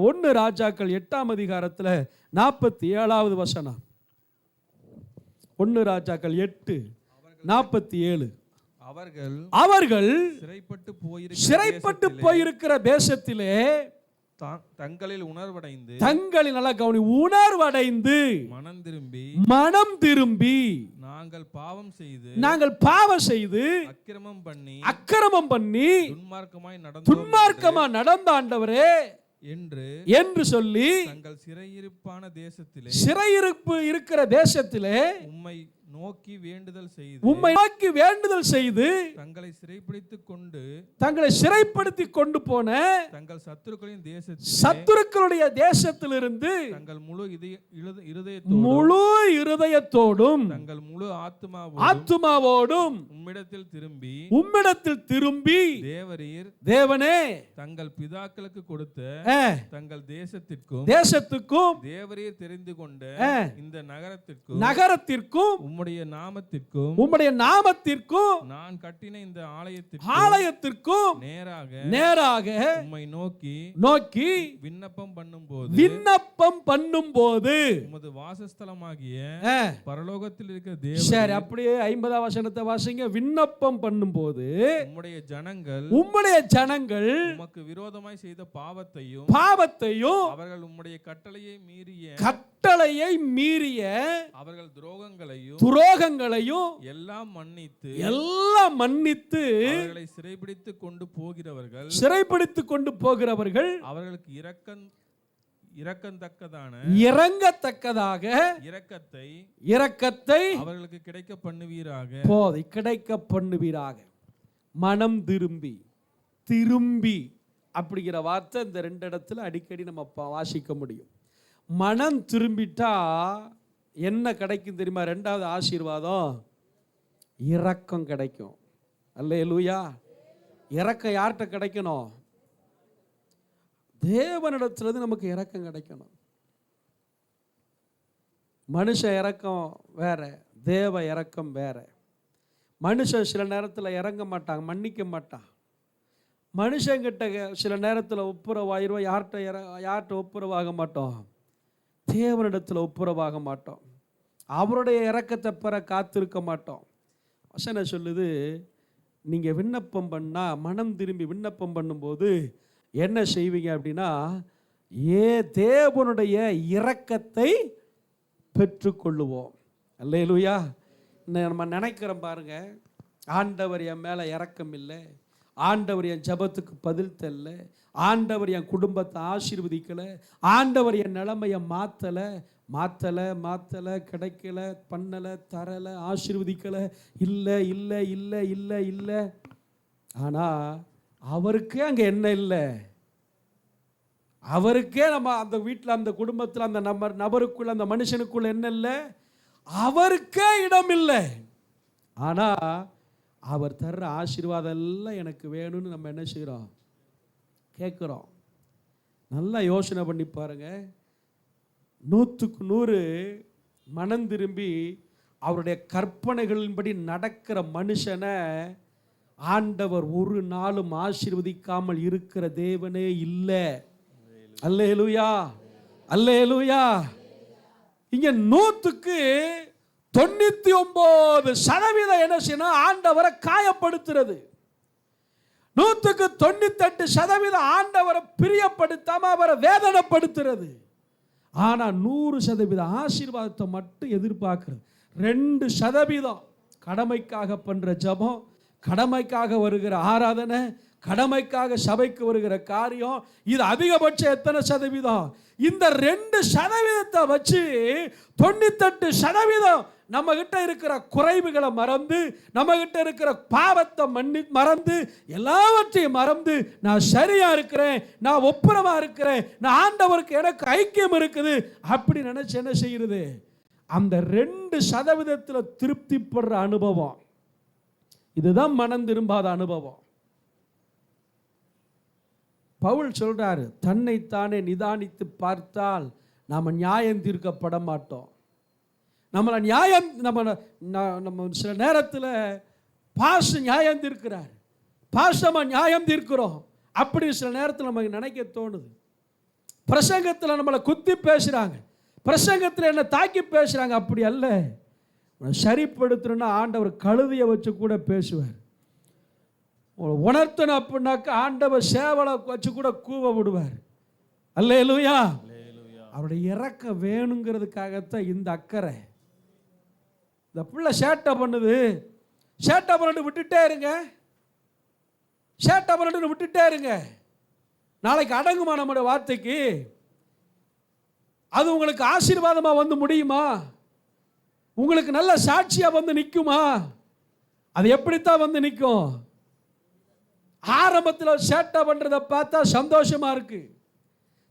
1 ராஜாக்கள் 8ஆம் அதிகாரத்தில் 47வது வசனம். 1 ராஜாக்கள் 8:47. அவர்கள் சிறைப்பட்டு போயிருக்கிற தேசத்திலே தங்களில் உணர்வடைந்து நல்லா கவனி, உணர்வடைந்து மனம் திரும்பி நாங்கள் பாவம் செய்து அக்கிரமம் பண்ணி துன்மார்க்கமா நடந்த ஆண்டவரே என்று சொல்லி தங்கள் சிறையிருப்பு இருக்கிற தேசத்திலே உம்மை நோக்கி வேண்டுதல் செய்து தங்களை சிறைப்படுத்திக் கொண்டு போன தங்கள் சத்துருக்களுடைய தேசத்திலிருந்து தங்கள் முழு இருதயத்தோடும் தங்கள் முழு ஆத்துமாவோடும் உம்மிடத்தில் திரும்பி தேவனே தங்கள் பிதாக்களுக்கு கொடுத்த தங்கள் தேசத்துக்கும் தேவரீர் தெரிந்து கொண்ட இந்த நகரத்திற்கும் உம்முடைய நாமத்திற்கும் நான் கட்டின இந்த ஆலயத்திற்கும் நேராக உம்மை நோக்கி விண்ணப்பம் பண்ணும்போது உமது வாசஸ்தலமாகிய பரலோகத்தில் இருக்கிற தேவன். சரி, அப்படியே 50ஆம் வசனத்தை வாசிங்க. விண்ணப்பம் பண்ணும்போது உம்முடைய ஜனங்கள் உமக்கு விரோதமாய் செய்த பாவத்தையும் அவர்கள் உம்முடைய கட்டளையை மீறிய அவர்கள் துரோகங்களையும் எல்லாம் மன்னித்து அவர்களை சிறைபிடித்துக் கொண்டு போகிறவர்கள் அவர்களுக்கு இறங்கத்தக்கதாக இரக்கத்தை அவர்களுக்கு கிடைக்க பண்ணுவீராக. மனம் திரும்பி அப்படிங்கிற வார்த்தை இந்த 2 இடத்துல அடிக்கடி நம்ம வாசிக்க முடியும். மனம் திரும்பிட்டா என்ன கிடைக்கும் தெரியுமா? 2வது ஆசீர்வாதம் இரக்கம் கிடைக்கும். அல்லேலூயா. இரக்கம் யார்கிட்ட கிடைக்கணும்? தேவனிடத்திலிருந்து நமக்கு இரக்கம் கிடைக்கணும். மனுஷ இரக்கம் வேற, தேவ இரக்கம் வேற. மனுஷன் சில நேரத்தில் இறங்க மாட்டாங்க, மன்னிக்க மாட்டான். மனுஷங்கிட்ட சில நேரத்தில் ஒப்புரவாயிருவோம், யார்கிட்ட ஒப்புரவாக மாட்டோம்? தேவனிடத்தில் ஒப்புரவாக மாட்டோம். அவருடைய இரக்கத்தை பெற காத்திருக்க மாட்டோம். வசனம் சொல்லுது, நீங்கள் விண்ணப்பம் பண்ணால், மனம் திரும்பி விண்ணப்பம் பண்ணும்போது என்ன செய்வீங்க அப்படின்னா, தேவனுடைய இரக்கத்தை பெற்றுக்கொள்ளுவோம். அல்லேலூயா. நம்ம நினைக்கிறோம் பாருங்க, ஆண்டவர் என் மேலே இரக்கம் இல்லை, ஆண்டவர் என் ஜபத்துக்கு பதில் தரல, ஆண்டவர் என் குடும்பத்தை ஆசீர்வதிக்கலை, ஆண்டவர் என் நிலைமையை மாற்றலை கிடைக்கல, பண்ணலை, தரலை, ஆசீர்வதிக்கலை. இல்லை. ஆனால் அவருக்கே அங்கே என்ன இல்லை? அவருக்கே நம்ம அந்த வீட்டில், அந்த குடும்பத்தில், அந்த நபருக்குள்ள, அந்த மனுஷனுக்குள்ள என்ன இல்லை? அவருக்கே இடம் இல்லை. ஆனால் அவர் தர்ற ஆசீர்வாதம் எல்லாம் எனக்கு வேணும்னு நம்ம என்ன செய்கிறோம்? கேட்குறோம். நல்லா யோசனை பண்ணி பாருங்க. 100க்கு 100 மனம் திரும்பி அவருடைய கற்பனைகளின்படி நடக்கிற மனுஷனை ஆண்டவர் ஒரு நாளும் ஆசீர்வதிக்காமல் இருக்கிற தேவனே இல்லை. அல்லேலூயா. இங்க 100க்கு 99% என்ன செய்யணும்? ஆண்டவரை காயப்படுத்துறது. 100க்கு 98% ஆண்டவரை பிரியப்படுத்தாம அவரை வேதனைப்படுத்துறது. ஆனா 100% ஆசீர்வாதத்தை மட்டும் எதிர்பார்க்கிறது. 2% கடமைக்காக பண்ற ஜபம், கடமைக்காக வருகிற ஆராதனை, கடமைக்காக சபைக்கு வருகிற காரியம், இது அதிகபட்சம் எத்தனை சதவீதம்? இந்த 2% வச்சு 98% நம்ம கிட்ட இருக்கிற குறைவுகளை மறந்து, நம்ம கிட்ட இருக்கிற பாவத்தை மறந்து, எல்லாவற்றையும் மறந்து, நான் சரியா இருக்கிறேன், நான் ஒப்புரமா இருக்கிறேன், நான் ஆண்டவருக்கு எனக்கு ஐக்கியம் இருக்குது அப்படி நினைச்சு என்ன செய்யுது, அந்த 2% திருப்திப்படுற அனுபவம். இதுதான் மனம் திரும்பாத அனுபவம். பவுல் சொல்றாரு, தன்னைத்தானே நிதானித்து பார்த்தால் நாம நியாயம் தீர்க்கப்பட மாட்டோம். நம்ம சில நேரத்தில் பாஸ் நியாயம் தீர்க்கிறார், பாசமா நியாயம் தீர்க்கிறோம் அப்படி சில நேரத்தில் நமக்கு நினைக்க தோணுது. பிரசங்கத்தில் நம்மளை குத்தி பேசுறாங்க, பிரசங்கத்தில் என்ன தாக்கி பேசுறாங்க, அப்படி அல்ல. சரிப்படுத்தணும்னா ஆண்டவர் கழுதையை வச்சு கூட பேசுவார். உணர்த்தணும் அப்படின்னாக்க ஆண்டவர் சேவலை வச்சு கூட கூவ விடுவார். அல்லேலூயா. அவருடைய இறக்கம் வேணுங்கிறதுக்காகத்தான் இந்த அக்கறை. இந்த பிள்ளை சேட்டை பண்ணுது, சேட்டை பண்ணிட்டு விட்டுட்டே இருங்க, சேட்டை பண்ணிட்டு விட்டுட்டே இருங்க. நாளைக்கு அடங்குமா நம்முடைய வார்த்தைக்கு? அது உங்களுக்கு ஆசீர்வாதமா வந்து முடியுமா? உங்களுக்கு நல்ல சாட்சியா வந்து நிற்குமா? அது எப்படித்தான் வந்து நிற்கும்? ஆரம்பத்தில் சேட்டை பண்றதை பார்த்தா சந்தோஷமா இருக்கு.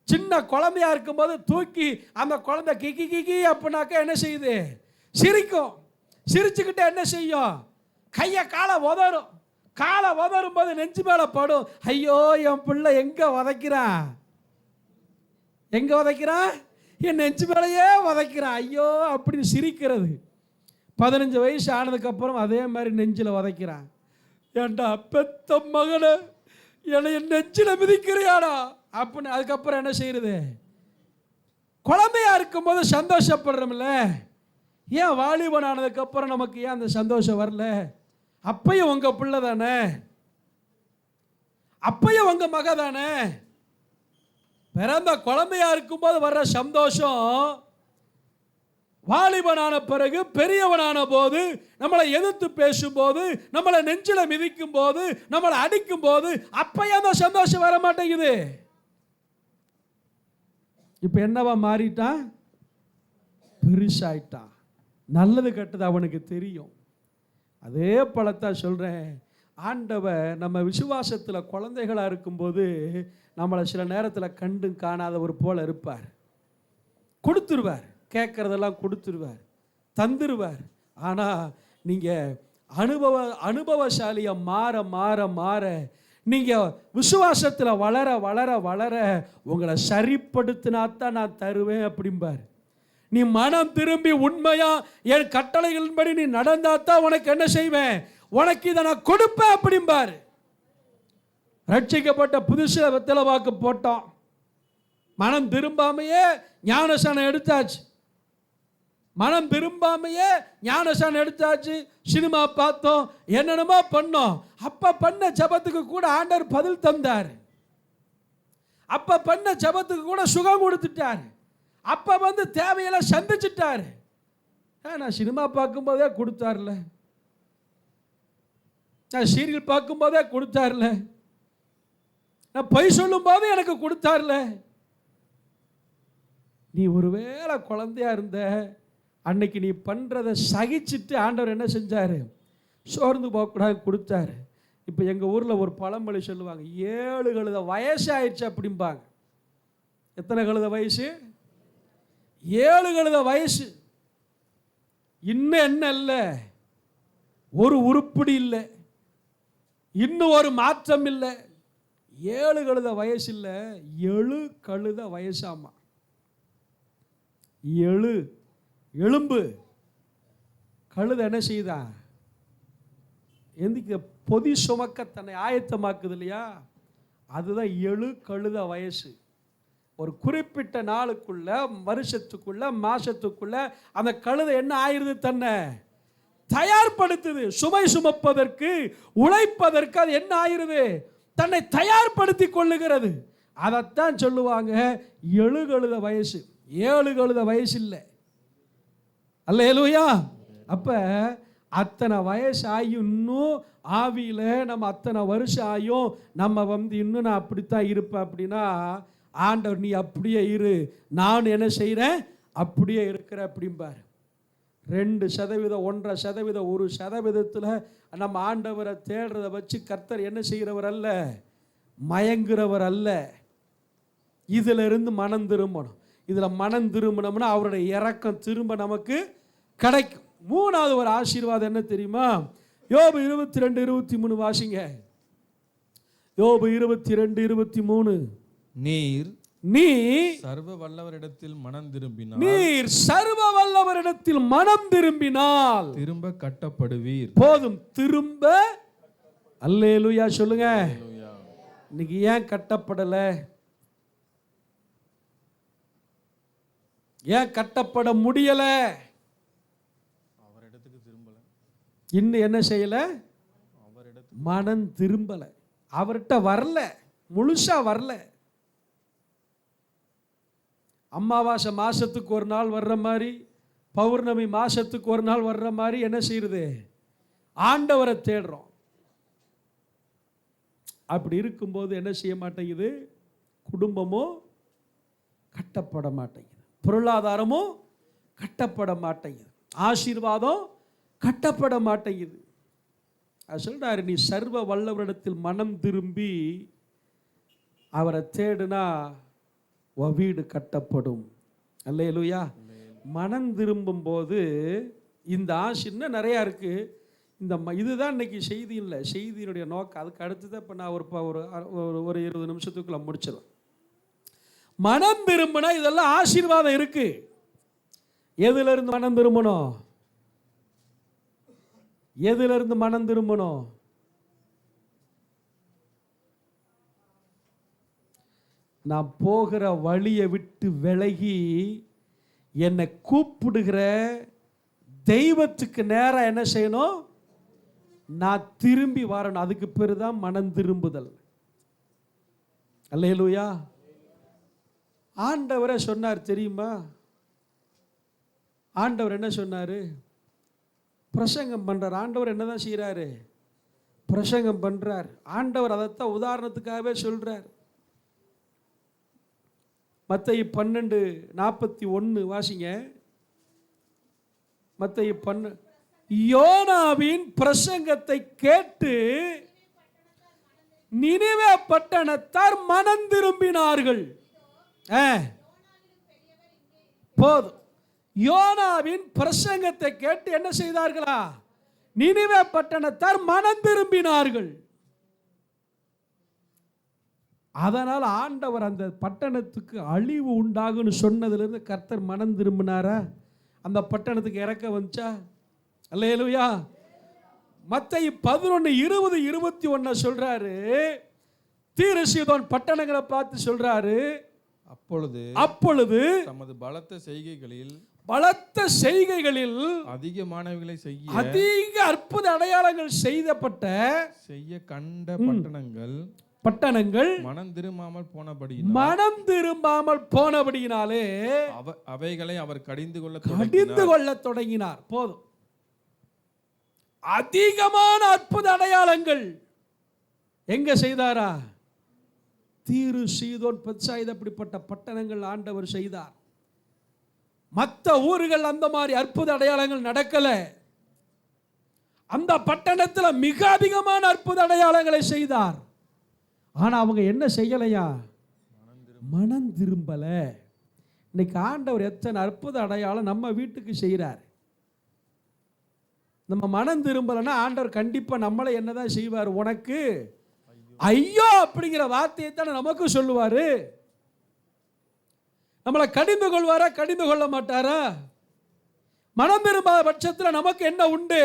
சின்ன குழந்தையா இருக்கும்போது தூக்கி அந்த குழந்தை கிக்கி கிக்கி அப்படின்னாக்கா என்ன செய்யுது? சிரிக்கும். சிரிச்சுக்கிட்டே என்ன செய்யும்? கையை காலை உதறும். காலை உதறும் போது நெஞ்சு மேல படும். ஐயோ என் பிள்ளை எங்க உதைக்கிறான், எங்க உதைக்கிறான், என் நெஞ்சு மேலையே உதைக்கிறான், ஐயோ அப்படின்னு சிரிக்கிறது. 15 வயசு ஆனதுக்கு அப்புறம் அதே மாதிரி நெஞ்சில் உதைக்கிறான். ஏண்டா பெத்த மகனை என்னை நெஞ்சில மிதிக்கிறியாடா அப்படின்னு. அதுக்கப்புறம் என்ன செய்யறது? குழந்தையா இருக்கும்போது சந்தோஷப்படுறோம்ல, ஏன் வாலிபன் ஆனதுக்கு அப்புறம் நமக்கு ஏன் அந்த சந்தோஷம் வரல? அப்பையும் உங்க பிள்ளை தானே, அப்பையும் உங்க மக தானே. பிறந்த குழந்தையா இருக்கும்போது வர்ற சந்தோஷம் வாலிபனான பிறகு பெரியவனான போது, நம்மளை எதிர்த்து பேசும்போது, நம்மளை நெஞ்சில மிதிக்கும் போது, நம்மளை அடிக்கும் போது அப்பயும் அந்த சந்தோஷம் வர மாட்டேங்குது. இப்ப என்னவா மாறிட்டான்? பெருசாயிட்டான். நல்லது கெட்டது அவனுக்கு தெரியும். அதே போலத்தான் சொல்றேன், ஆண்டவர் நம்ம விசுவாசத்தில் குழந்தைகளாக இருக்கும்போது நம்மளை சில நேரத்தில் கண்டு காணாதவர் போல இருப்பார். கொடுத்துருவார், கேட்குறதெல்லாம் கொடுத்துருவார், தந்துருவார். ஆனால் நீங்கள் அனுபவசாலியாக மாற மாற மாற, நீங்கள் விசுவாசத்தில் வளர வளர வளர உங்களை சரிப்படுத்தினாத்தான் நான் தருவேன் அப்படிம்பார். நீ மனம் திரும்பி உண்மையா என் கட்டளைகளின்படி நீ நடந்தாத்தான் உனக்கு என்ன செய்வேன், உனக்கு இதை நான் கொடுப்பேன் அப்படிம்பார். ரட்சிக்கப்பட்ட புதுசில் வெத்தலை வாக்கு போட்டோம், மனம் திரும்பாமையே ஞானசானம் எடுத்தாச்சு, மனம் திரும்பாமையே ஞானசானம் எடுத்தாச்சு, சினிமா பார்த்தோம், என்னென்னமோ பண்ணோம். அப்ப பண்ண ஜபத்துக்கு கூட ஆண்டவர் பதில் தந்தார். அப்ப பண்ண ஜபத்துக்கு கூட சுகம் கொடுத்துட்டார். அப்ப வந்து தேவையெல்லாம் சந்திச்சுட்டார். நான் சினிமா பார்க்கும்போதே கொடுத்தார்ல, நான் சீரியல் பார்க்கும்போதே கொடுத்தார்ல, நான் பொய் சொல்லும் போது எனக்கு கொடுத்தார்ல. நீ ஒருவேளை குழந்தையா இருந்த அன்னைக்கு நீ பண்றதை சகிச்சுட்டு ஆண்டவர் என்ன செஞ்சாரு? சோர்ந்து போகக்கூடாது கொடுத்தாரு. இப்போ எங்கள் ஊரில் ஒரு பழமொழி சொல்லுவாங்க, 7 கழுத வயசு ஆயிடுச்சு அப்படிம்பாங்க. எத்தனை கழுத வயசு? 7 கழுத வயசு. இன்னும் என்ன இல்லை, ஒரு உருப்படி இல்லை, இன்னும் ஒரு மாற்றம் இல்லை. 7 கழுத வயசு இல்லை, 7 கழுத வயசாமா. 7 எலும்பு. கழுத என்ன செய்தா? எந்திக்க பொதி சுமக்க தன்னை ஆயத்தமாக்குது இல்லையா? அதுதான் 7 கழுத வயசு. ஒரு குறிப்பிட்ட நாளுக்குள்ள, வருஷத்துக்குள்ள, மாசத்துக்குள்ள அந்த கழுதை என்ன ஆயிருது? தன்னை தயார்படுத்துது. சுமை சுமப்பதற்கு, உழைப்பதற்கு அது என்ன ஆயிருது? தன்னை தயார்படுத்தி கொள்ளுகிறது. அதைத்தான் சொல்லுவாங்க 7 கழுத வயசு. 7 கழுத வயசு இல்லை. அல்லேலூயா. அப்ப அத்தனை வயசு ஆயும் இன்னும் ஆவியில நம்ம அத்தனை வருஷம் ஆயும் நம்ம வந்து இன்னும் நான் அப்படித்தான் இருப்பேன் அப்படின்னா, ஆண்டவர் நீ அப்படியே இரு, நான் என்ன செய்கிறேன் அப்படியே இருக்கிற அப்படிம்பார். 2%, 1.5%, 1% நம்ம ஆண்டவரை தேடுறதை வச்சு கர்த்தர் என்ன செய்கிறவர் அல்ல, மயங்குறவர் அல்ல. இதிலிருந்து மனம் திரும்பணும். இதில் மனம் திரும்பினோம்னா அவருடைய இரக்கம் திரும்ப நமக்கு கிடைக்கும். 3வது ஒரு ஆசீர்வாதம் என்ன தெரியுமா? யோபு 22:23 வாசிங்க. யோபு 22:23. நீர் சர்வ வல்லவரிடத்தில் மனம் திரும்பினால் நீர் சர்வ வல்லவரிடத்தில் மனம் திரும்பினால் திரும்ப கட்டப்படுவீர். போதும், திரும்ப. அல்லேலூயா சொல்லுங்க. இன்னைக்கு ஏன் கட்டப்படல? ஏன் கட்டப்பட முடியல? அவரிடத்துக்கு திரும்பல. இன்னும் என்ன செய்யல? மனம் திரும்பல. அவர்கிட்ட வரல, முழுசா வரல. அமாவாசை மாசத்துக்கு ஒரு நாள் வர்ற மாதிரி, பௌர்ணமி மாசத்துக்கு ஒரு நாள் வர்ற மாதிரி என்ன செய்யுது? ஆண்டவரை தேடுறோம். அப்படி இருக்கும்போது என்ன செய்ய மாட்டேங்குது? குடும்பமும் கட்டப்பட மாட்டேங்குது, பொருளாதாரமும் கட்டப்பட மாட்டேங்குது, ஆசீர்வாதம் கட்டப்பட மாட்டேங்குது. அது சொல்றாரு, நீ சர்வ வல்லவரிடத்தில் மனம் திரும்பி அவரை தேடுனா உன் வீடு கட்டப்படும். அல்லேலூயா. மனம் திரும்பும் போது இந்த ஆசீர்வாதம் நிறையா இருக்கு. இதுதான் இன்னைக்கு செய்தி இல்லை, செய்தியினுடைய நோக்கம். அதுக்கு அடுத்ததான் இப்போ நான் ஒரு 20 நிமிஷத்துக்குள்ள முடிச்சிடும். மனம் திரும்பினா இதெல்லாம் ஆசீர்வாதம் இருக்கு. எதுல இருந்து மனம் திரும்பணும்? எதுல இருந்து மனம் திரும்பணும்? நான் போகிற வழியை விட்டு விலகி என்னை கூப்பிடுகிற தெய்வத்துக்கு நேரம் என்ன செய்யணும்? நான் திரும்பி வரணும். அதுக்கு பேரு தான் மனம் திரும்புதல். அல்லேலூயா. ஆண்டவரே சொன்னார் தெரியுமா? ஆண்டவர் என்ன சொன்னாரு? பிரசங்கம் பண்றார். ஆண்டவர் என்னதான் செய்யறாரு? பிரசங்கம் பண்றார். ஆண்டவர் அதைத்தான் உதாரணத்துக்காகவே சொல்றார். மத்தேயு 12:41 வாசிங்க. மத்தேயு 12. யோனாவின் பிரசங்கத்தை கேட்டு நினிவே பட்டணத்தார் மனம் திரும்பினார்கள். போதும். யோனாவின் பிரசங்கத்தை கேட்டு என்ன செய்தார்களா? நினிவே பட்டணத்தார் மனம் திரும்பினார்கள். அதனால் ஆண்டவர் அந்த பட்டணத்துக்கு அழிவு உண்டாகுன்னு சொன்னதுலேருந்து கர்த்தர் மனம் திரும்பினாரா? அந்த பட்டணத்துக்கு இறக்க வந்துச்சா? அல்லேலூயா. மத்தேயு 11:20-21 சொல்றாரு. தீரு சீதோன் பட்டணங்களை பார்த்து சொல்றாரு, அப்பொழுது தமது பலத்த செய்கைகளில் அதிகமானவைகளை அதிக அற்புத அடையாளங்கள் செய்ய கண்ட பட்டணங்கள் மனம் திரும்பாமல் போனபடியினாலே அவைகளை அவர் கடிந்து கொள்ள தொடங்கினார். போதும். அதிகமான அற்புத அடையாளங்கள் எங்க செய்தாரா? தீரு சீதோன் பெத்சாயிதா அப்படிப்பட்ட பட்டணங்கள் ஆண்டவர் செய்தார். மற்ற ஊர்கள் அந்த மாதிரி அற்புத அடையாளங்கள் நடக்கல. அந்த பட்டணத்தில் மிக அதிகமான அற்புத அடையாளங்களை செய்தார். ஆனா அவங்க என்ன செய்யலையா? மனம் திரும்பல. இன்னைக்கு ஆண்டவர் எத்தனை அற்புத அடையாளம் நம்ம வீட்டுக்கு செய்கிறார். நம்ம மனம் திரும்பலன்னா ஆண்டவர் கண்டிப்பா நம்மளை என்னதான் செய்வார்? உனக்கு ஐயோ அப்படிங்கிற வார்த்தையை தானே நமக்கு சொல்லுவாரு. நம்மளை கடிந்து கொள்வாரா? கடிந்து கொள்ள மாட்டாரா? மனம் திரும்பாத பட்சத்தில் நமக்கு என்ன உண்டு?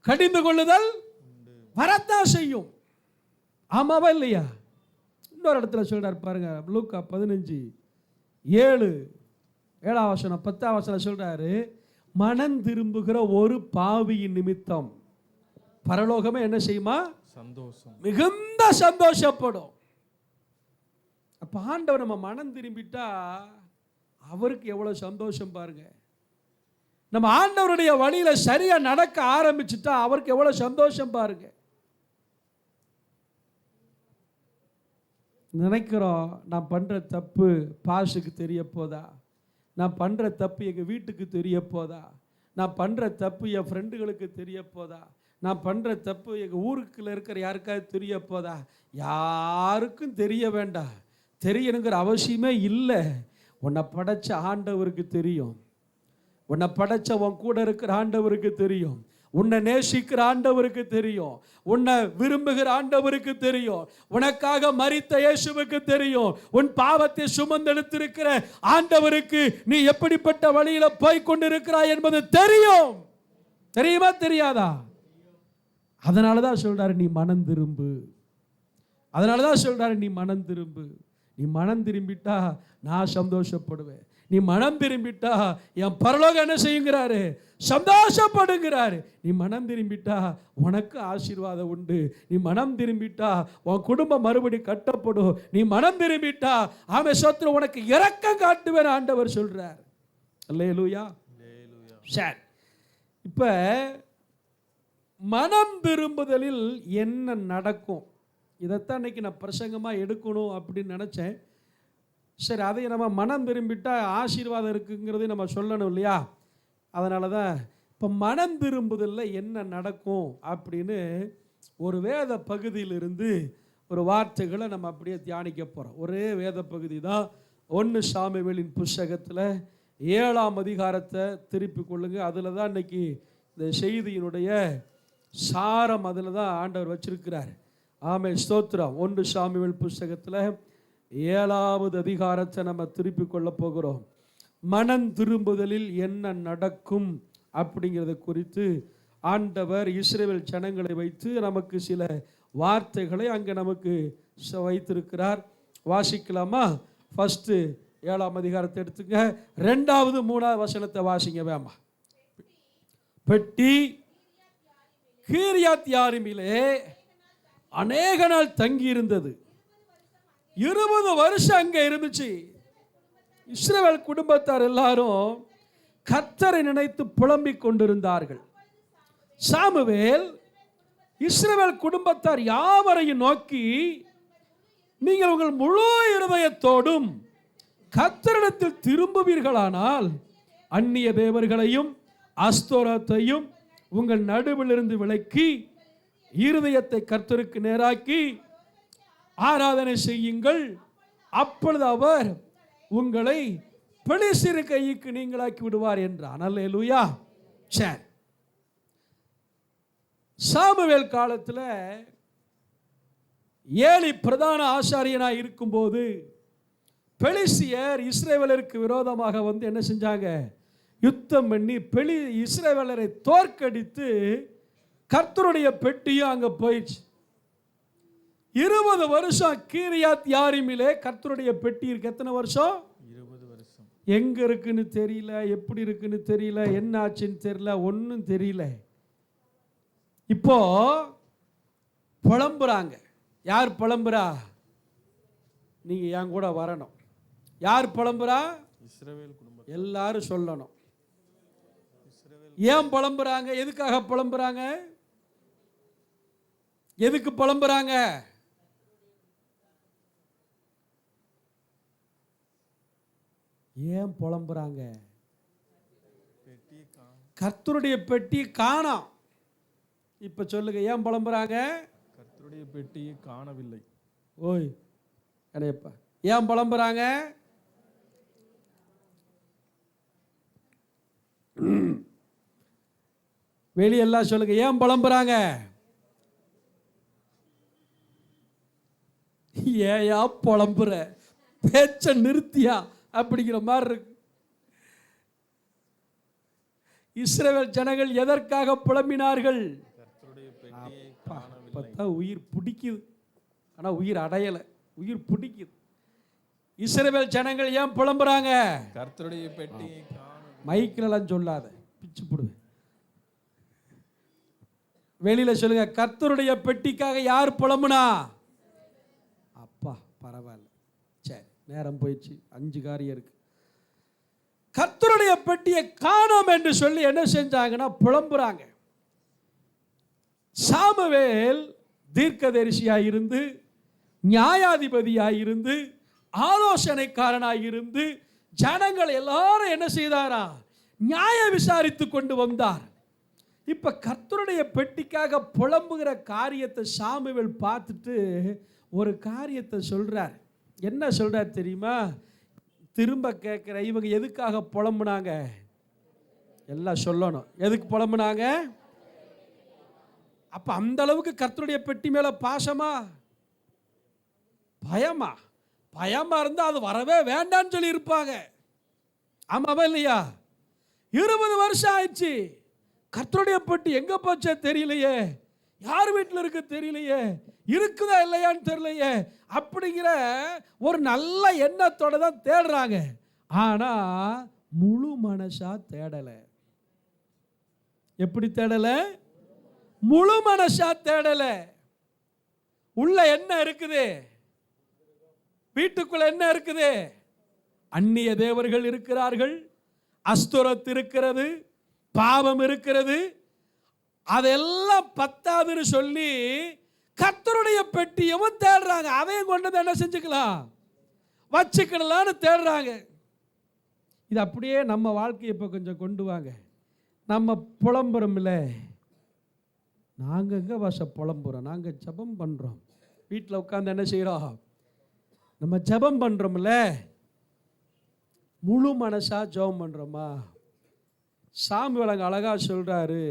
கடிந்து கொள்ளுதல் வரத்தான் செய்யும். ஆமாவா இல்லையா? இன்னொரு இடத்துல சொல்றார் பாருங்க. லூக்கா 15:7 10 சொல்றாரு, மனம் திரும்புகிற ஒரு பாவியின் நிமித்தம் பரலோகமே என்ன செய்யுமா? சந்தோஷம், மிகுந்த சந்தோஷப்படும். அப்ப ஆண்டவர் நம்ம மனம் திரும்பிட்டா அவருக்கு எவ்வளவு சந்தோஷம் பாருங்க. நம்ம ஆண்டவருடைய வழியில சரியா நடக்க ஆரம்பிச்சுட்டா அவருக்கு எவ்வளவு சந்தோஷம் பாருங்க. நினைக்கிறோம் நான் பண்ற தப்பு பாசுக்கு தெரிய போதா, நான் பண்ணுற தப்பு எங்கள் வீட்டுக்கு தெரிய போதா, நான் பண்ணுற தப்பு என் ஃப்ரெண்டுகளுக்கு தெரிய போதா, நான் பண்ணுற தப்பு எங்கள் ஊருக்குள்ள இருக்கிற யாருக்காவது தெரிய போதா? யாருக்கும் தெரிய வேண்டாம், தெரியணுங்கிற அவசியமே இல்லை. உன்னை படைச்ச ஆண்டவருக்கு தெரியும், உன்னை படைச்ச உன் கூட இருக்கிற ஆண்டவருக்கு தெரியும், உன்னை நேசிக்கிற ஆண்டவருக்கு தெரியும், உன்னை விரும்புகிற ஆண்டவருக்கு தெரியும், உனக்காக மரித்த இயேசுவுக்கு தெரியும், உன் பாவத்தை சுமந்தெடுத்திருக்கிற ஆண்டவருக்கு நீ எப்படிப்பட்ட வழியில போய் கொண்டிருக்கிறாய் என்பது தெரியும். தெரியுமா தெரியாதா? அதனாலதான் சொல்றாரு நீ மனம் திரும்பு. அதனாலதான் சொல்றாரு நீ மனம் திரும்பு. நீ மனம் திரும்பிட்டா நான் சந்தோஷப்படுவேன். நீ மனம் திரும்பிட்டா என் பரலோகம் என்ன செய்யுங்கிறாரு? சந்தோஷப்படுங்கிறாரு. நீ மனம் திரும்பிட்டா உனக்கு ஆசீர்வாதம் உண்டு. நீ மனம் திரும்பிட்டா உன் குடும்பம் மறுபடி கட்டப்படும். நீ மனம் திரும்பிட்டா ஆமென் ஸ்தோத்திரம் உனக்கு இரக்கம் காட்டுவேன் ஆண்டவர் சொல்றார். அல்லேலூயா. சரி, இப்ப மனம் திரும்புதலில் என்ன நடக்கும்? இதைத்தான் இன்னைக்கு நான் பிரசங்கமாக எடுக்கணும் அப்படின்னு நினச்சேன். சரி, அதை நம்ம மனம் திரும்பிட்டா ஆசீர்வாதம் இருக்குங்கிறதை நம்ம சொல்லணும் இல்லையா? அதனால தான் இப்போ மனம் திரும்புதலில் என்ன நடக்கும் அப்படின்னு ஒரு வேத பகுதியிலிருந்து ஒரு வார்த்தைகளை நம்ம அப்படியே தியானிக்க போகிறோம். ஒரே வேத பகுதி தான் 1 சாமுவேலின் புஸ்தகத்தில் 7ஆம் அதிகாரத்தை திருப்பி கொள்ளுங்க. அதில் தான் இன்னைக்கு இந்த செய்தியினுடைய சாரம் அதில் தான் ஆண்டவர் வச்சிருக்கிறார். ஆமென் ஸ்தோத்திரம். 1 சாமுவேல் புஸ்தகத்தில் 7ஆவது அதிகாரத்தை நம்ம திருப்பி கொள்ள போகிறோம். மனம் திரும்புதலில் என்ன நடக்கும் அப்படிங்கிறத குறித்து ஆண்டவர் இஸ்ரவேல் ஜனங்களை வைத்து நமக்கு சில வார்த்தைகளை அங்கே நமக்கு வைத்திருக்கிறார். வாசிக்கலாமா? ஃபர்ஸ்ட் 7ஆம் அதிகாரத்தை எடுத்துங்க, 2வது 3வது வசனத்தை வாசிங்க வேமா. பெட்டி கீரியாத் யாரிமிலே அநேக நாள் தங்கி இருந்தது. 20 வருஷம் அங்க இருந்துச்சு. இஸ்ரவேல் குடும்பத்தார் எல்லாரும் கர்த்தரை நினைத்து புலம்பிக் கொண்டிருந்தார்கள். சாமுவேல் இஸ்ரவேல் குடும்பத்தார் யாவரையும் நோக்கி, நீங்கள் உங்கள் முழு இருதயத்தோடும் கர்த்தரிடத்தில் திரும்புவீர்களானால் அந்நிய தேவர்களையும் அஸ்தோரத்தையும் உங்கள் நடுவிலிருந்து விலக்கி இருதயத்தை கர்த்தருக்கு நேராக்கி ஆராதனை செய்யுங்கள். அப்பொழுது அவர் உங்களை பெலிஸ்தர் கைக்கு நீங்களாக்கி விடுவார் என்றார். அல்லேலூயா. சரி, சாமுவேல் காலத்தில் ஏலி பிரதான ஆசாரியனாக இருக்கும்போது பெலிஸ்தியர் இஸ்ரவேலருக்கு விரோதமாக வந்து என்ன செஞ்சாங்க? யுத்தம் பண்ணி இஸ்ரவேலரை தோற்கடித்து கர்த்தருடைய பெட்டியும் அங்கே போயிடுச்சு. 20 வருஷம் கீரியாத் யாரிமிலே கர்த்தருடைய பெட்டி இருக்கு. எத்தனை வருஷம்? 20 வருஷம். எங்க இருக்குன்னு தெரியல, எப்படி இருக்குன்னு தெரியல, என்ன ஆச்சுன்னு தெரியல, ஒன்றும் தெரியல. இப்போ புலம்புறாங்க. யார் புலம்புறா? நீங்க என் கூட வரணும். யார் புலம்புறா? இஸ்ரவேல் குடும்பம். எல்லாரும் சொல்லணும். ஏன் புலம்புறாங்க? எதுக்காக புலம்புறாங்க? எதுக்கு புலம்புறாங்க? ஏன் புலம்புறாங்க? கர்த்தருடைய பெட்டி காணோம். இப்ப சொல்லுங்க, ஏன் புலம்புறாங்க? கர்த்தருடைய பெட்டியை காணவில்லை. ஓய் அடையப்பா, ஏன் புலம்புறாங்க? வெளியெல்லாம் சொல்லுங்க, ஏன் புலம்புறாங்க? ஏயா புலம்புற, பேச்ச நிறுத்தியா அப்படிங்கிற மாதிரி இருக்கு. இஸ்ரவேல் ஜனங்கள் எதற்காக புலம்பினார்கள்? பார்த்தா உயிர் பிடிக்குது, ஆனா உயிர் அடையல, உயிர் பிடிக்குது. இஸ்ரவேல் ஜனங்கள் ஏன் புலம்புறாங்க? கர்த்தருடைய பெட்டி. மைக்கிலெல்லாம் சொல்லாத, பிச்சு போடுவேன். வெளியில சொல்லுங்க, கர்த்தருடைய பெட்டிக்காக யார் புலம்புனா? அப்பா பரவாயில்ல. சரி, நேரம் போயிடுச்சு, 5 காரியம் இருக்கு. கர்த்தருடைய பெட்டியை காணோம் என்று சொல்லி என்ன செஞ்சாங்கன்னா புலம்புறாங்க. சாமுவேல் தீர்க்கதரிசியாயிருந்து, நியாயாதிபதியாயிருந்து, ஆலோசனைக்காரனாயிருந்து, ஜனங்கள் எல்லாரும் என்ன செய்தாரா? நியாயம் விசாரித்து கொண்டு வந்தார். இப்ப கர்த்தருடைய பெட்டிக்காக புலம்புகிற காரியத்தை சாமுவேல் பார்த்துட்டு ஒரு காரியத்தை சொல்றார். என்ன சொல்றார் தெரியுமா? திரும்ப கேட்கிற, இவங்க எதுக்காக புலம்புனாங்க? எல்லாம் சொல்லணும். எதுக்கு புலம்புனாங்க? அப்ப அந்த அளவுக்கு கர்த்தருடைய பெட்டி மேல பாசமா, பயமா? பயமா இருந்தா அது வரவே வேண்டாம்னு சொல்லி இருப்பாங்க. ஆமாவா இல்லையா? 20 வருஷம் ஆயிடுச்சு, கர்த்தருடைய பெட்டி எங்க போச்சே தெரியலையே, யார் வீட்டில் இருக்கு தெரியலையே, இருக்குதா இல்லையான்னு தெரியலையே அப்படிங்கிற ஒரு நல்ல எண்ணத்தோட தான் தேடுறாங்க. ஆனா முழு மனசா தேடல. எப்படி தேடல? முழு மனசா தேடல. உள்ள என்ன இருக்குது? வீட்டுக்குள்ள என்ன இருக்குது? அந்நிய தேவர்கள் இருக்கிறார்கள், அஸ்தோரத் இருக்கிறது, பாவம் இருக்கிறது. அதெல்லாம் பத்தாதுன்னு சொல்லி கர்த்தருடைய பெட்டியவும் தேடுறாங்க. அதையும் கொண்டு என்ன செஞ்சுக்கலாம், வச்சுக்கலாம்னு தேடுறாங்க. இது அப்படியே நம்ம வாழ்க்கையை இப்போ கொஞ்சம் கொண்டு வாங்க. நம்ம புலம்புறோம்ல, நாங்கள் எங்கே வாச புலம்புறோம்? நாங்கள் ஜெபம் பண்ணுறோம். வீட்டில் உட்காந்து என்ன செய்கிறோம்? நம்ம ஜெபம் பண்ணுறோம்ல, முழு மனசா ஜெபம் பண்ணுறோமா? சாமுவேல் அங்கே அழகா சொல்றாரு,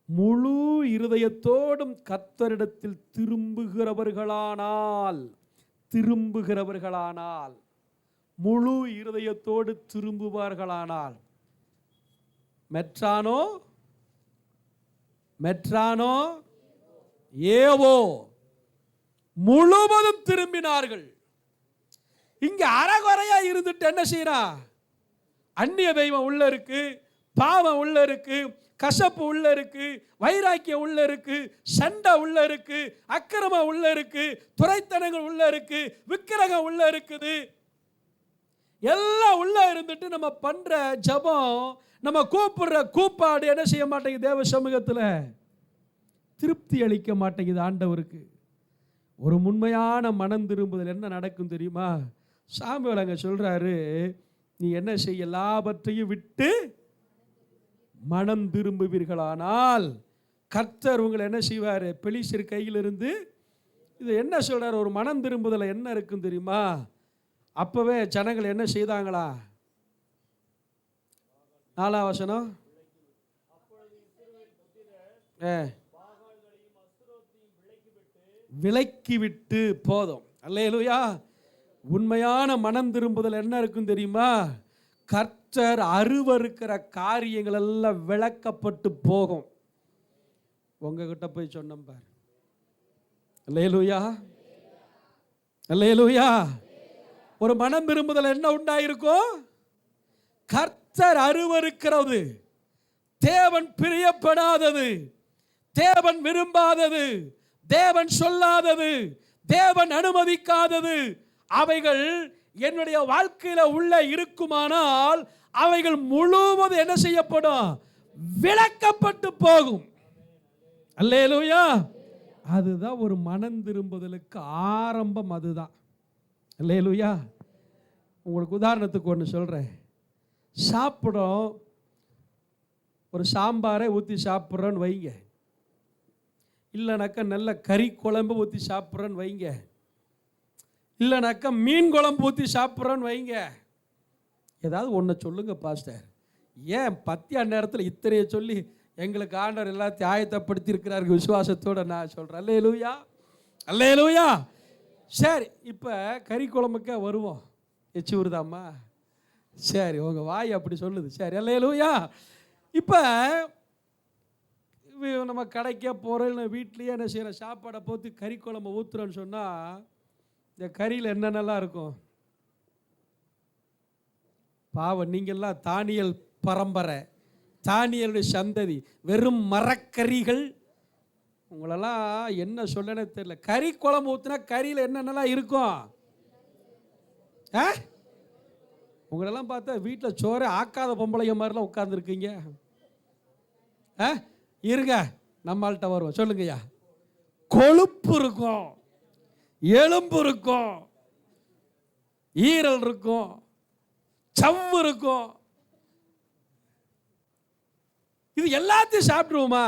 முழு இருதயத்தோடும் கர்த்தரிடத்தில் திரும்புகிறவர்களானால் முழு இருதயத்தோடு திரும்புவார்களானால், மெட்ரானோ ஏவோ முழுவதும் திரும்பினார்கள். இங்க அறகுறையா இருந்துட்டு என்ன செய்யறான்? அந்நிய தெய்வம் உள்ள இருக்கு, பாவம் உள்ள இருக்கு, கசப்பு உள்ள இருக்கு, வைராக்கியம் உள்ள இருக்கு, சண்டை உள்ள இருக்கு, அக்கிரமம் உள்ள இருக்கு, துரைத்தனங்கள் உள்ள இருக்கு, விக்கிரகம் உள்ள இருக்குது. எல்லாம் உள்ள இருந்துட்டு நம்ம பண்ற ஜெபம், நம்ம கூப்பிடுற கூப்பாடு என்ன செய்ய மாட்டேங்குது? தேவ சமூகத்தில் திருப்தி அளிக்க மாட்டேங்குது ஆண்டவருக்கு. ஒரு உண்மையான மனம் திரும்புதல் என்ன நடக்கும் தெரியுமா? சாமுவேல் அங்க சொல்றாரு, நீ என்ன செய்ய? எல்லாவற்றையும் விட்டு மனம் திரும்புவீர்களானால் கர்த்தர் உங்களை என்ன செய்வார்? பெலிஸ்தர் கையிலிருந்து. இது என்ன சொல்றாரு? ஒரு மனம் திரும்புதல் என்ன இருக்கும் தெரியுமா? அப்பவே ஜனங்கள் என்ன செய்தாங்களா? 4ஆம் வசனம், விலக்கிவிட்டு போதும். அல்லேலூயா. உண்மையான மனம் திரும்புதல் என்ன இருக்கும் தெரியுமா? கர்த்தர் அருவருக்கிற காரியங்கள் எல்லாம் விளக்கப்பட்டு போகும். உங்ககிட்ட போய் சொன்னோம் பார். அல்லேலூயா, அல்லேலூயா. ஒரு மனம் திரும்புதல் என்ன உண்டாயிருக்கும்? கர்த்தர் அருவருக்கிறது, தேவன் பிரியப்படாதது, தேவன் விரும்பாதது, தேவன் சொல்லாதது, தேவன் அனுமதிக்காதது அவைகள் என்னுடைய வாழ்க்கையில உள்ள இருக்குமானால் அவைகள் முழுவதும் என்ன செய்யப்படும்? விலக்கப்பட்டு போகும். அல்லேலூயா. அதுதான் ஒரு மனம் திரும்புதலுக்கு ஆரம்பம். அதுதான். அல்லேலூயா. உங்களுக்கு உதாரணத்துக்கு ஒன்று சொல்கிறேன். சாப்பிடும், ஒரு சாம்பாரை ஊற்றி சாப்பிட்றோன்னு வைங்க, இல்லைனாக்கா நல்ல கறி குழம்பு ஊற்றி சாப்பிட்றோன்னு வைங்க, இல்லைனாக்கா மீன் குழம்பு ஊற்றி சாப்பிட்றோன்னு வைங்க. ஏதாவது ஒன்று சொல்லுங்க பாஸ்டர். ஏன் பத்தியா நேரத்தில் இத்தனையை சொல்லி எங்களுக்கு ஆண்டவர் எல்லாத்தையும் ஆயத்தப்படுத்தி இருக்கிறார்கள் விசுவாசத்தோடு நான் சொல்கிறேன். அல்லேலூயா, அல்லேலூயா. சரி, இப்போ கறி குழம்புக்கே வருவோம். எச்சு வருதாம்மா? சரி, உங்கள் வாய் அப்படி சொல்லுது. சரி, அல்லேலூயா. இப்போ நம்ம கடைக்கே போகிறோம், வீட்லேயே என்ன செய்கிற சாப்பாடை போட்டு கறி குழம்பு ஊற்றுறோன்னு சொன்னால் இந்த கறியில் என்னென்னலாம் இருக்கும்? பாவம், நீங்கள்லாம் தானியல் பரம்பரை, தானியலுடைய சந்ததி, வெறும் மரக்கறிகள். உங்களெல்லாம் என்ன சொல்லனே தெரியல. கறி குழம்பு ஊற்றுனா கறியில் என்னென்னலாம் இருக்கும்? உங்களெல்லாம் பார்த்தா வீட்டில் சோறே ஆக்காத பொம்பளைங்க மாதிரிலாம் உட்காந்துருக்கீங்க. இருங்க, நம்மள்கிட்ட வருவோம். சொல்லுங்கய்யா. கொழுப்பு இருக்கும், எலும்பு இருக்கும், ஈரல் இருக்கும், சவ்வு இருக்கும். இது எல்லாத்தையும் சாப்பிடுவோமா?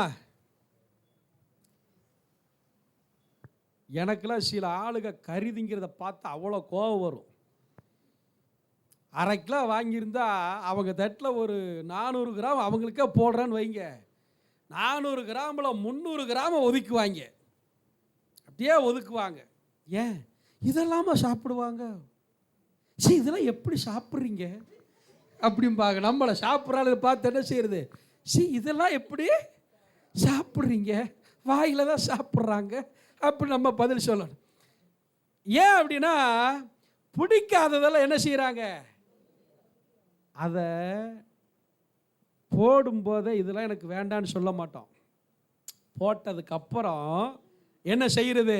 எனக்கெல்லாம் சில ஆளுக கருதிங்கிறத பார்த்தா அவ்வளோ கோபம் வரும். 1/2 கிலோ வாங்கியிருந்தா அவங்க தட்டில் ஒரு 400 கிராம் அவங்களுக்கே போடுறேன்னு வைங்க, 400 கிராமில் 300 கிராம ஒதுக்குவாங்க. அப்படியே ஒதுக்குவாங்க. ஏன் இதெல்லாமா சாப்பிடுவாங்க? சரி, இதெல்லாம் எப்படி சாப்பிட்றீங்க அப்படிம்பாங்க. நம்மளை சாப்பிட்றாள் பார்த்து என்ன செய்யறது? சரி, இதெல்லாம் எப்படி சாப்பிட்றீங்க? வாயில் தான் சாப்பிட்றாங்க அப்படி நம்ம பதில் சொல்லணும். ஏன் அப்படின்னா, பிடிக்காததெல்லாம் என்ன செய்கிறாங்க, அதை போடும்போதே இதெல்லாம் எனக்கு வேண்டான்னு சொல்ல மாட்டோம். போட்டதுக்கப்புறம் என்ன செய்கிறது?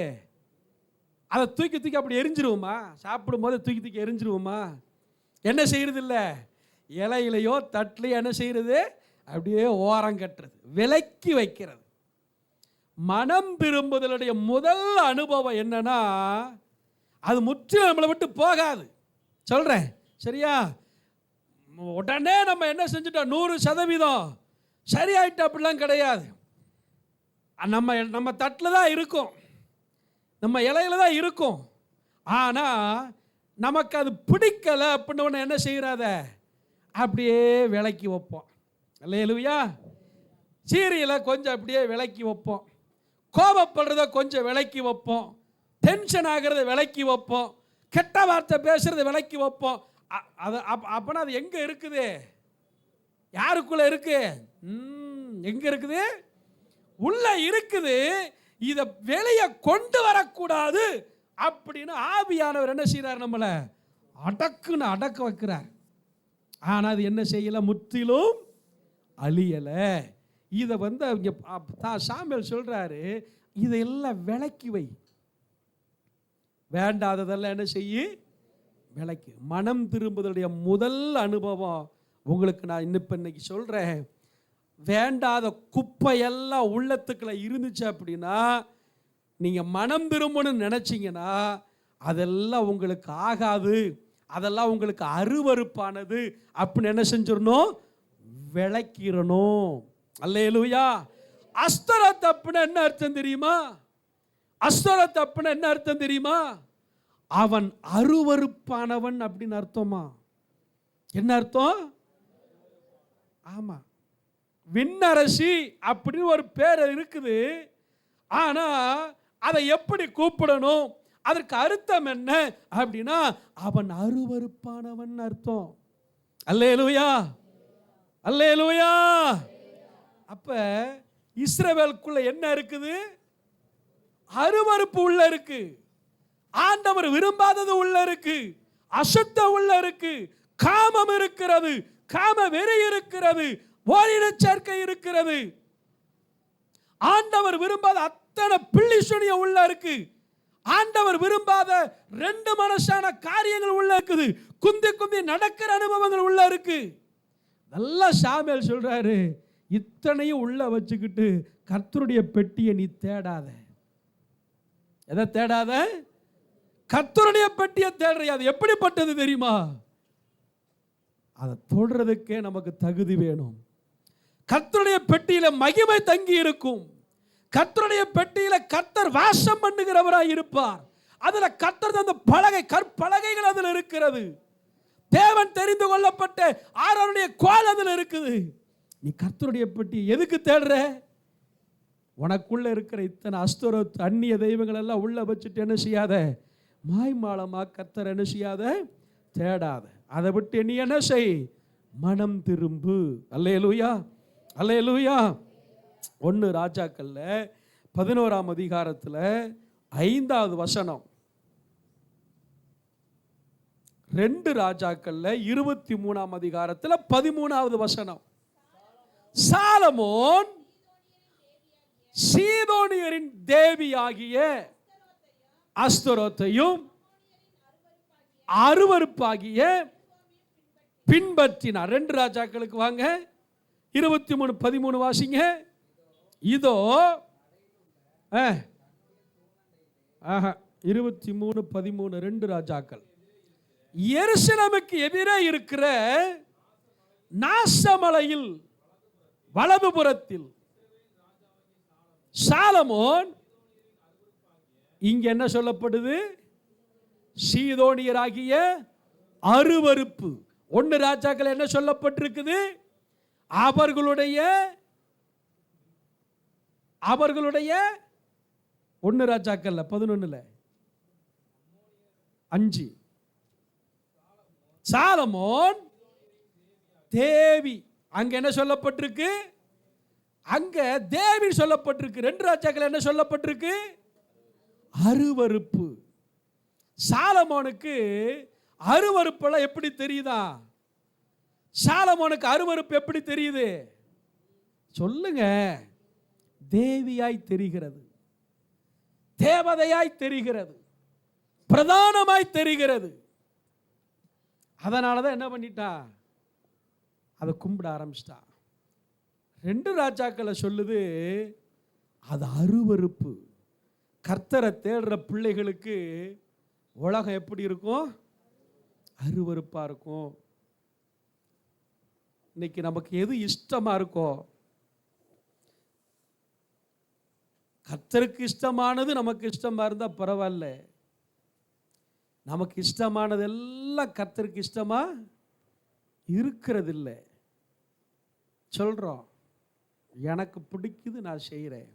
அதை தூக்கி தூக்கி அப்படி எரிஞ்சிருவோமா? சாப்பிடும் போது தூக்கி தூக்கி எரிஞ்சிருவோமா? என்ன செய்யறது? இல்லை, இலையிலையோ தட்டிலையோ என்ன செய்யறது? அப்படியே ஓரம் கட்டுறது, விலக்கி வைக்கிறது. மனம் திரும்புதலுடைய முதல் அனுபவம் என்னன்னா, அது முற்றிலும் நம்மளை விட்டு போகாது. சொல்கிறேன் சரியா? உடனே நம்ம என்ன செஞ்சுட்டோம், 100% சரியாயிட்டு அப்படிலாம் கிடையாது. நம்ம தட்டில் தான் இருக்கும், நம்ம இலையில தான் இருக்கும். ஆனால் நமக்கு அது பிடிக்கலை அப்படின்னு என்ன செய்யறாத அப்படியே விலக்கி வைப்போம். அல்லேலூயா. சீரியலை கொஞ்சம் அப்படியே விலக்கி வைப்போம், கோபப்படுறத கொஞ்சம் விலக்கி வைப்போம், டென்ஷன் ஆகிறத விலக்கி வைப்போம், கெட்ட வார்த்தை பேசுறத விலக்கி வைப்போம். அது அப்பனா அது எங்கே இருக்குது? யாருக்குள்ள இருக்கு? எங்க இருக்குது? உள்ள இருக்குது. இதை வெளியே கொண்டு வரக்கூடாது அப்படின்னு ஆவியானவர் என்ன செய்யறார்? நம்மளை அடக்குன்னு அடக்க வைக்கிறார். ஆனால் அது என்ன செய்யலை, முற்றிலும் அழியலை. இதை அவங்க சாமுவேல் சொல்றாரு, இதெல்லாம் விலக்கி வை, வேண்டாததெல்லாம் என்ன செய்ய விலக்கி. மனம் திரும்புதலுடைய முதல் அனுபவம் உங்களுக்கு நான் இன்னைக்கு சொல்றேன். வேண்டாத குப்பையெல்லாம் உள்ளத்துக்குள்ள இருந்துச்சு அப்படின்னா, நீங்க மனம் திரும்பணும்னு நினைச்சீங்கன்னா அதெல்லாம் உங்களுக்கு ஆகாது, அதெல்லாம் உங்களுக்கு அருவருப்பானது அப்படின்னு என்ன செஞ்சிடணும்? விளக்கிடணும். அல்லேலூயா. அஸ்தரத் அப்படின்னா என்ன அர்த்தம் தெரியுமா? அஸ்தரத் அப்படின்னா என்ன அர்த்தம் தெரியுமா? அவன் அருவருப்பானவன் அப்படின்னு அர்த்தமா? என்ன அர்த்தம்? ஆமா, விண்ணரசி அப்படின்னு ஒரு பேர் இருக்குது. ஆனா அதை எப்படி கூப்பிடணும், அதற்கு அர்த்தம் என்ன அப்படின்னா, அவன் அருவருப்பானவன் அர்த்தம். அல்லேலூயா, அல்லேலூயா. அப்ப இஸ்ரவேலுக்குள்ள என்ன இருக்குது? அருவருப்பு உள்ள இருக்கு, ஆண்டவர் விரும்பாதது உள்ள இருக்கு, அசுத்தம் உள்ள இருக்கு, காமம் இருக்கிறது, காம வெறி இருக்கிறது, ஓரின சேர்க்கை இருக்கிறது, ஆண்டவர் விரும்பாத அத்தனை பிள்ளி சுனியம் உள்ள இருக்கு, ஆண்டவர் விரும்பாத 2 மனசான காரியங்கள் உள்ள இருக்குது, குந்தி குந்தி நடக்கிற அனுபவங்கள் உள்ள இருக்கு. நல்லா சாமுவேல் சொல்றாரு, இத்தனையும் உள்ள வச்சுக்கிட்டு கர்த்தருடைய பெட்டியை நீ தேடாத. எதை தேடாத? கர்த்தருடைய பெட்டியை தேடுறியா? அது எப்படிப்பட்டது தெரியுமா? அதை தொடுறதுக்கே நமக்கு தகுதி வேணும். கர்த்தருடைய பெட்டியில மகிமை தங்கி இருக்கும். கர்த்தருடைய பெட்டியில கர்த்தர் வாசம் பண்ணுகிறவராய் இருப்பார். அதுல கர்த்தர் அந்த பலகை, கற்பலகைகள் அதுல இருக்கிறது. தேவன் தெரிந்து கொள்ளப்பட்ட ஆரோனுடைய கோல் அதுல இருக்குது. நீ கர்த்தருடைய பெட்டி எதுக்கு தேடுற? உனக்குள்ள இருக்கிற இத்தனை அஸ்தரோத் அந்நிய தெய்வங்கள் எல்லாம் உள்ள வச்சுட்டு என்ன செய்யாத, மாய்மாலமா கர்த்தர் என்ன செய்யாத, தேடாத. அதை விட்டு நீ என்ன செய்? மனம் திரும்பு. அல்லேலூயா, அல்லேலூயா. 1 ராஜாக்கள்ல 11ஆம் அதிகாரத்தில் 5வது வசனம், 2 ராஜாக்கள்ல 23ஆம் அதிகாரத்தில் 13வது வசனம். சாலமோன் சீதோனியரின் தேவியாகிய அஸ்தரோத்தையும் அருவருப்பாகிய பின்பற்றினார். 2 ராஜாக்களுக்கு வாங்க, 23:13 வாசிங்க. இதோ 23:13 2 ராஜாக்கள் எருசலேமுக்கு எதிரே இருக்கிற நாசமலையில் வலதுபுறத்தில் சாலமோன், இங்க என்ன சொல்லப்படுது? சீதோனியராகிய அருவருப்பு. 1 ராஜாக்கள் என்ன சொல்லப்பட்டிருக்குது? அவர்களுடைய 1 ராஜாக்கள்ல 11 5 சாலமோன் தேவி. அங்க என்ன சொல்லப்பட்டிருக்கு? அங்க தேவி சொல்லப்பட்டிருக்கு. 2 ராஜாக்கள் என்ன சொல்லப்பட்டிருக்கு? அருவருப்பு. சாலமோனுக்கு அருவருப்பெல்லாம் எப்படி தெரியுதா? சாலமோனுக்கு அருவருப்பு எப்படி தெரியுது? சொல்லுங்க. தேவியாய் தெரிகிறது, தேவதையாய் தெரிகிறது, பிரதானமாய் தெரிகிறது. அதனால தான் என்ன பண்ணிட்டா? அதை கும்பிட ஆரம்பிச்சிட்டா. 2 ராஜாக்களை சொல்லுது, அது அருவருப்பு. கர்த்தரை தேடுற பிள்ளைகளுக்கு உலகம் எப்படி இருக்கும்? அருவருப்பா இருக்கும். இன்னைக்கு நமக்கு எது இஷ்டமா இருக்கோ, கர்த்தருக்கு இஷ்டமானது நமக்கு இஷ்டமா இருந்தா பரவாயில்ல. நமக்கு இஷ்டமானது எல்லாம் கர்த்தருக்கு இஷ்டமா இருக்கிறது இல்லை. சொல்றோம், எனக்கு பிடிக்குது நான் செய்கிறேன்,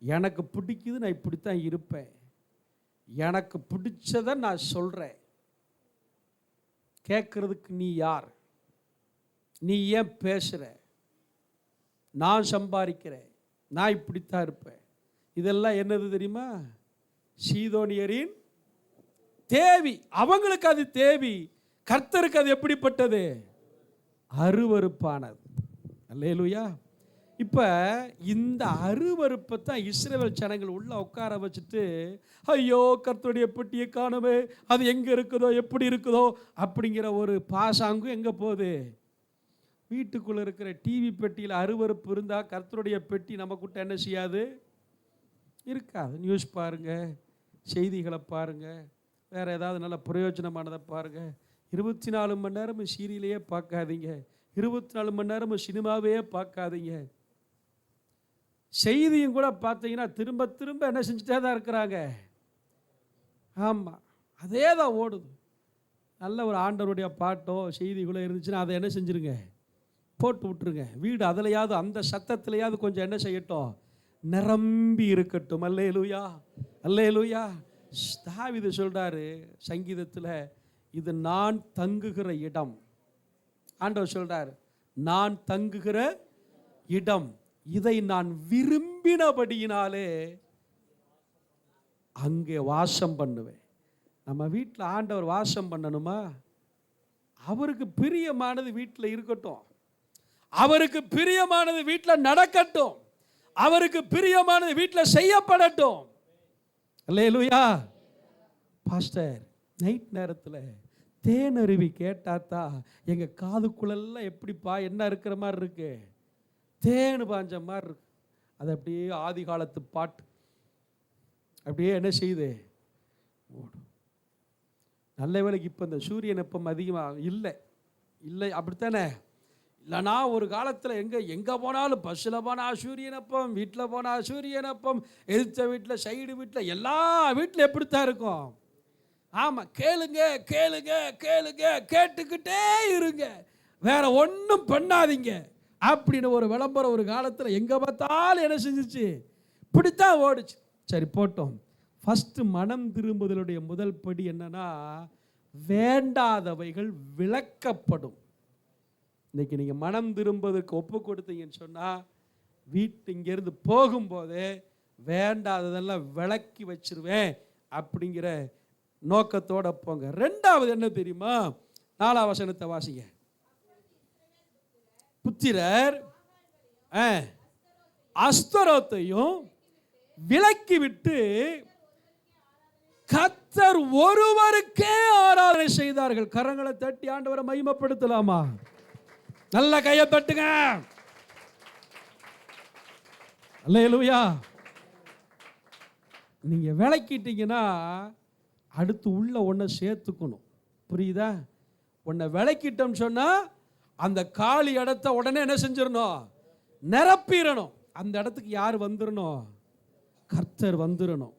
எனக்கு பிடிக்குது நான் இப்படித்தான் இருப்பேன், எனக்கு பிடிச்சதை நான் சொல்கிறேன். கேட்கறதுக்கு நீ யார்? நீ ஏன் பேசுகிற? நான் சம்பாதிக்கிறேன், நான் இப்படித்தான் இருப்பேன். இதெல்லாம் என்னது தெரியுமா? சீதோனியரின் தேவி. அவங்களுக்கு அது தேவி, கர்த்தருக்கு அது எப்படிப்பட்டது? அருவருப்பானது. அல்லேலூயா. இப்போ இந்த அருவருப்பை தான் இஸ்ரவேல் ஜனங்கள் உள்ள உட்கார வச்சுட்டு, ஐயோ கர்த்தருடைய பெட்டியை காணுமே, அது எங்கே இருக்குதோ எப்படி இருக்குதோ அப்படிங்கிற ஒரு பாசாங்கும் எங்கே போகுது? வீட்டுக்குள்ளே இருக்கிற டிவி பெட்டியில் அருவருப்பு இருந்தால் கர்த்தருடைய பெட்டி நமக்கிட்ட என்ன செய்யாது? இருக்காது. நியூஸ் பாருங்கள், செய்திகளை பாருங்கள், வேறு ஏதாவது நல்ல பிரயோஜனமானதை பாருங்கள். 24 மணி நேரமும் சீரியலையே பார்க்காதீங்க, 24 மணி நேரமும் சினிமாவே பார்க்காதீங்க. செய்தியும் கூட பார்த்தீங்கன்னா திரும்ப திரும்ப என்ன செஞ்சுட்டே தான் இருக்கிறாங்க. ஆமாம், அதே தான் ஓடுது. நல்ல ஒரு ஆண்டவருடைய பாட்டோ செய்திகளோ இருந்துச்சுன்னா அதை என்ன செஞ்சுருங்க? போட்டு விட்டுருங்க. வீடு அதிலையாவது அந்த சத்தத்திலையாவது கொஞ்சம் என்ன செய்யட்டும்? நிரம்பி இருக்கட்டும். அல்லேலூயா, அல்லேலூயா. தாவீது சொல்றாரு சங்கீதத்தில், இது நான் தங்குகிற இடம். ஆண்டவர் சொல்றார், நான் தங்குகிற இடம், இதை நான் விரும்பினபடியினாலே அங்கே வாசம் பண்ணுவேன். நம்ம வீட்டில் ஆண்டவர் வாசம் பண்ணணுமா? அவருக்கு பிரியமானது வீட்டில் இருக்கட்டும், அவருக்கு பிரியமானது வீட்டில் நடக்கட்டும், அவருக்கு பிரியமானது வீட்டில் செய்யப்படட்டும். அல்லேலூயா. பாஸ்டர், நைட் நேரத்தில் தேனருவி கேட்டாத்தா எங்கள் காதுக்குள்ளெல்லாம் எப்படிப்பா என்ன இருக்கிற மாதிரி இருக்கு? தேனு பாஞ்ச மாதிரி இருக்கு. அது அப்படியே ஆதி காலத்து பாட்டு அப்படியே என்ன செய்யுது? ஓடும். நல்ல வேளைக்கு இப்போ இந்த சூரியன் வெப்பம் அதிகமாக இல்லை அப்படித்தானே? இல்லைனா ஒரு காலத்தில் எங்கே போனாலும் பஸ்ஸில் போனால் சூரியனப்பம், வீட்டில் போனால் சூரியனப்பம், எதிர்த்த வீட்டில், சைடு வீட்டில், எல்லா வீட்டில் எப்படித்தான் இருக்கும்? ஆமாம், கேளுங்க கேளுங்க கேளுங்க, கேட்டுக்கிட்டே இருங்க, வேற ஒன்றும் பண்ணாதீங்க அப்படின்னு ஒரு விளம்பரம் ஒரு காலத்தில் எங்கே பார்த்தாலும் என்ன செஞ்சிச்சு? இப்படித்தான் ஓடிச்சு. சரி போட்டோம். ஃபஸ்ட்டு மனம் திரும்புதலுடைய முதல் படி என்னன்னா, வேண்டாதவைகள் விளக்கப்படும். இன்னைக்கு நீங்கள் மனம் திரும்புவதற்கு ஒப்பு கொடுத்தீங்கன்னு சொன்னால், இங்கேருந்து போகும்போதே வேண்டாததெல்லாம் விளக்கி வச்சிருவேன் அப்படிங்கிற நோக்கத்தோட போங்க. 2வது என்ன தெரியுமா? 4ஆம் வசனத்தை வாசிங்க. புத்திரர் அஸ்தரோத்தையும் விலக்கி விட்டு கர்த்தர் ஒருவருக்கே ஆராதனை செய்தார்கள். கரங்களை தட்டி ஆண்டவரை மகிமைப்படுத்தலாமா? நல்ல கையை தட்டுங்க. அல்லேலூயா. நீங்க விளக்கிட்டீங்கன்னா அடுத்து உள்ள ஒன்றை சேர்த்துக்கணும். புரியுதா? உன்னை விளக்கிட்டோம் சொன்னால் அந்த காலி இடத்த உடனே என்ன செஞ்சிடணும்? நிரப்பிடணும். அந்த இடத்துக்கு யார் வந்துடணும்? கர்த்தர் வந்துடணும்.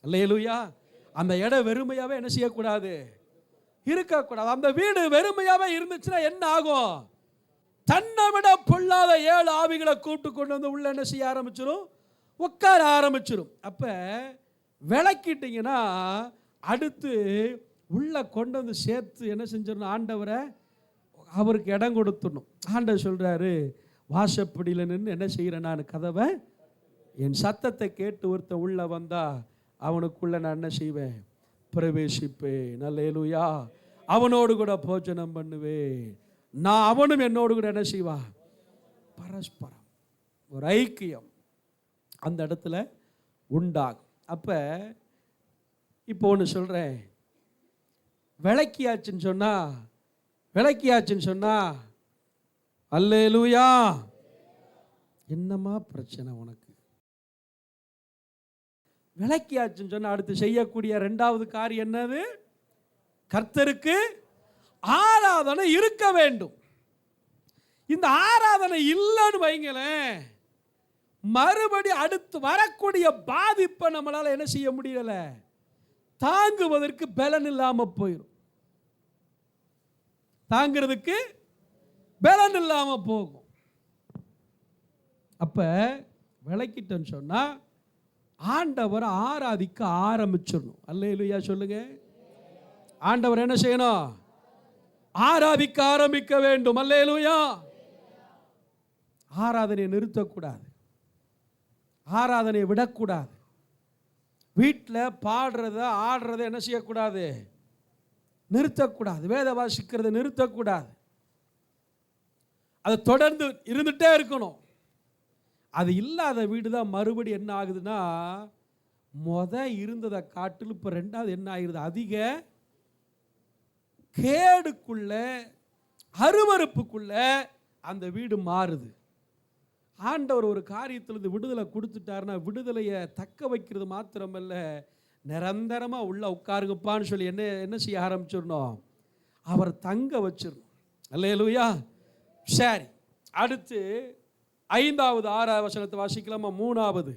அல்லேலூயா. அந்த இடம் வெறுமையாகவே என்ன செய்யக்கூடாது? இருக்கக்கூடாது. அந்த வீடு வெறுமையாகவே இருந்துச்சுன்னா என்ன ஆகும்? தன்னை விட பொல்லாத 7 ஆவிகளை கூப்பிட்டு கொண்டு வந்து உள்ள என்ன செய்ய ஆரம்பிச்சிடும்? உட்கார ஆரம்பிச்சிடும். அப்போ விளக்கிட்டீங்கன்னா அடுத்து உள்ள கொண்டு வந்து சேர்த்து என்ன செஞ்சிடணும்? ஆண்டவரை அவருக்கு இடம் கொடுத்துடணும். ஆண்டவர் சொல்கிறாரு, வாசப்படியில் நின்று என்ன செய்கிறேன்? நான் கதவை, என் சத்தத்தை கேட்டு ஒருத்தன் உள்ள வந்தா அவனுக்குள்ள நான் என்ன செய்வேன்? பிரவேசிப்பேன். அல்லேலூயா. அவனோடு கூட போஜனம் பண்ணுவேன். நான் அவனும் என்னோடு கூட என்ன செய்வா? பரஸ்பரம் ஒரு ஐக்கியம் அந்த இடத்துல உண்டாகும். அப்போ இப்போ ஒன்று சொல்கிறேன், விளக்கியாச்சுன்னு சொன்னா அல்லேலூயா. என்னம்மா பிரச்சனை உனக்கு? விளக்கியாச்சுன்னு சொன்னா அடுத்து செய்யக்கூடிய 2வது காரியம் என்னது? கர்த்தருக்கு ஆராதனை இருக்க வேண்டும். இந்த ஆராதனை இல்லைன்னு வைங்களேன், மறுபடி அடுத்து வரக்கூடிய பாதிப்பை நம்மளால என்ன செய்ய முடியல? தாங்குவதற்கு பலன் இல்லாமல் போயிடும். தாங்கிறதுக்கு பலன் இல்லாமல் போகும். அப்ப விளக்கிட்டேன்னு சொன்னா ஆண்டவரை ஆராதிக்க ஆரம்பிச்சிடணும். அல்லேலூயா சொல்லுங்க. ஆண்டவர் என்ன செய்யணும்? ஆராதிக்க ஆரம்பிக்க வேண்டும். அல்லேலூயா. ஆராதனையை நிறுத்தக்கூடாது, ஆராதனையை விடக்கூடாது. வீட்டில் பாடுறத ஆடுறத என்ன செய்யக்கூடாது? நிறுத்தக்கூடாது. வேத வாசிக்கிறத நிறுத்தக்கூடாது. அது தொடர்ந்து இருந்துகிட்டே இருக்கணும். அது இல்லாத வீடு தான் மறுபடி என்ன ஆகுதுன்னா, இருந்ததை காட்டில் இப்போ 2வது என்ன ஆகிருது? அதிக கேடுக்குள்ள, அருவருப்புக்குள்ள அந்த வீடு மாறுது. ஆண்டவர் ஒரு காரியத்திலிருந்து விடுதலை கொடுத்துட்டாருன்னா விடுதலையை தக்க வைக்கிறது மாத்திரமல்ல, நிரந்தரமாக உள்ள உட்காருங்கப்பான்னு சொல்லி என்ன செய்ய ஆரம்பிச்சிடணும்? அவர் தங்க வச்சிடணும். அல்லேலூயா. சரி, அடுத்து 5வது 6வது வசனத்தை வாசிக்கலாமா? 3வது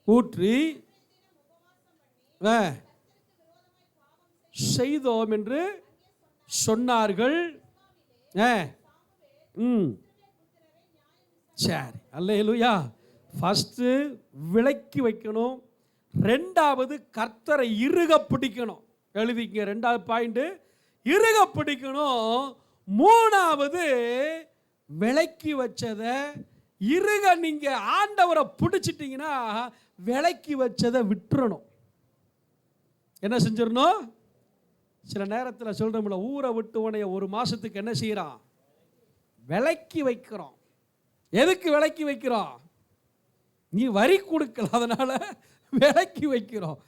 ஊற்றி செய்தோம் என்று சொன்னார்கள். சரி, அல்லேலூயா. ஃபர்ஸ்ட் விலக்கி வைக்கணும். 2வது கர்த்தரை இறுக பிடிக்கணும். எழுதிங்க 2வது பாயிண்ட், இறுக பிடிக்கணும். 3வது விலக்கி வச்சதை இறுக நீங்க ஆண்டவரை பிடிச்சிட்டீங்கன்னா விலக்கி வச்சதை விட்டுறணும். என்ன செஞ்சிடணும்? சில நேரத்தில் சொல்றோம்ல, ஊரை விட்டு உனைய 1 மாசத்துக்கு என்ன செய்யறான்? விலக்கி வைக்கிறோம். எதுக்கு விலக்கி வைக்கிறோம்? நீ வரி கொடுக்கல, அதனால விலக்கி வைக்கிறோம்.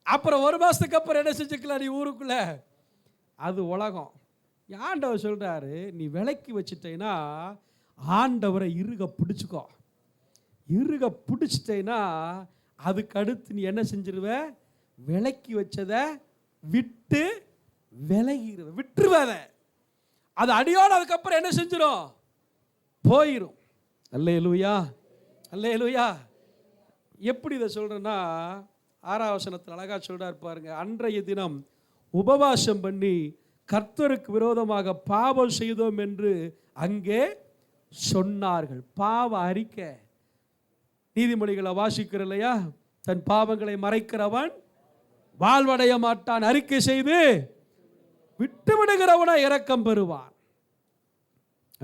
அப்புறம் 1 மாசத்துக்கு அப்புறம் என்ன செஞ்சுக்கலாம் நீ ஊருக்குள்ள? அது உலகம். ஆண்டவர் சொல்றாரு, நீ விலக்கி வச்சுட்டேன்னா ஆண்டவரை இறுக பிடிச்சுக்கோ. இறுக பிடிச்சிட்டேன்னா அதுக்கு அடுத்து நீ என்ன செஞ்சிருவ? விலக்கி வச்சதை விட்டு விலகிடுவ, விட்டுருவத. அது அடியோடு அதுக்கப்புறம் என்ன செஞ்சிடும்? போயிடும். அல்லேலூயா, அல்லேலூயா. எப்படி இதை சொல்றேன்னா, 6வது வசனத்தில் அழகா சொல்றார் பாருங்க. அன்றைய தினம் உபவாசம் பண்ணி கர்த்தருக்கு விரோதமாக பாவம் செய்தோம் என்று அங்கே சொன்னார்கள். பாவ அறிக்கை. நீதிமொழிகளை வாசிக்கிற இல்லையா? தன் பாவங்களை மறைக்கிறவன் வாழ்வடைய மாட்டான், அறிக்கை செய்து விட்டு விடுகிறவனா இரக்கம் பெறுவான்.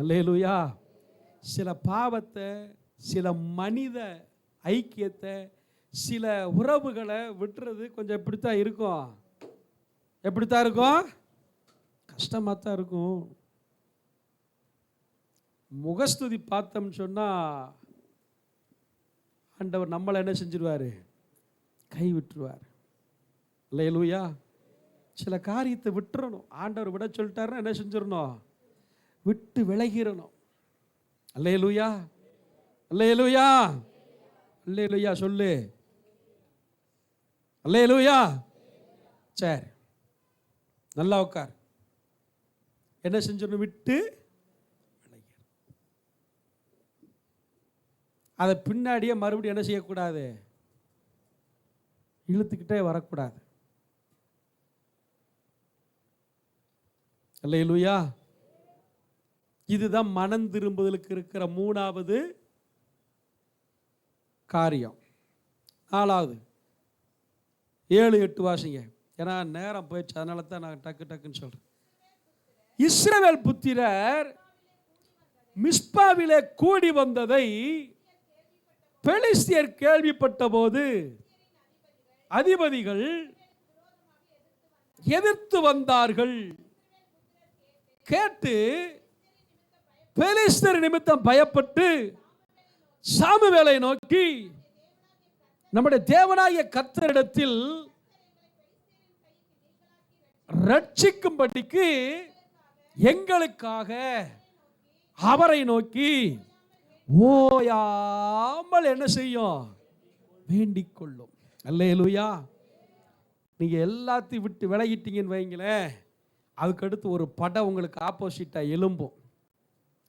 அல்லேலூயா. சில பாவத்தை, சில மனித ஐக்கியத்தை, சில உறவுகளை விட்டுறது கொஞ்சம் எப்படித்தான் இருக்கும்? எப்படித்தான் இருக்கும்? கஷ்டமாக தான் இருக்கும். முகஸ்துதி பார்த்தோம்னு சொன்னால் ஆண்டவர் நம்மளை என்ன செஞ்சிருவார்? கை விட்டுருவார். அல்லேலூயா. சில காரியத்தை விட்டுறணும். ஆண்டவர் விட சொல்லிட்டாருன்னா என்ன செஞ்சிடணும்? விட்டு விலகிடணும். அல்லேலூயா, அல்லேலூயா, அல்லேலூயா சொல்லு. அல்லேலூயா. சரி, நல்லா உட்கார். என்ன செஞ்சிடணும்? விட்டு விலகி. அதை பின்னாடியே மறுபடியும் என்ன செய்யக்கூடாது? இழுத்துக்கிட்டே வரக்கூடாது. அல்லேலூயா. இதுதான் மனம் திரும்புதலுக்கு இருக்கிற 3வது காரியம். 4வது 7-8 வாசிங்க. ஏன்னா நேரம் போயிடுச்சு, அதனால தான் நான் டக்குன்னு சொல்றேன். இஸ்ரவேல் புத்திரர் மிஸ்பாவிலே கூடி வந்ததை பெலிஸ்தியர் கேள்விப்பட்ட போது அதிபதிகள் எதிர்த்து வந்தார்கள். கேட்டு பெலிஸ்தர் நிமித்தம் பயப்பட்டு சாமுவேலை நோக்கி, நம்முடைய தேவனாகிய கர்த்தரிடத்தில் ரட்சிக்கும்படிக்கு எங்களுக்காக அவரை நோக்கி ஓயாமல் என்ன செய்யும்? வேண்டிக் கொள்ளும். அல்லேலூயா. நீங்க எல்லாத்தையும் விட்டு விலகிட்டீங்கன்னு வைங்களேன், அதுக்கடுத்து ஒரு படம் உங்களுக்கு ஆப்போசிட்டா எழும்பும்.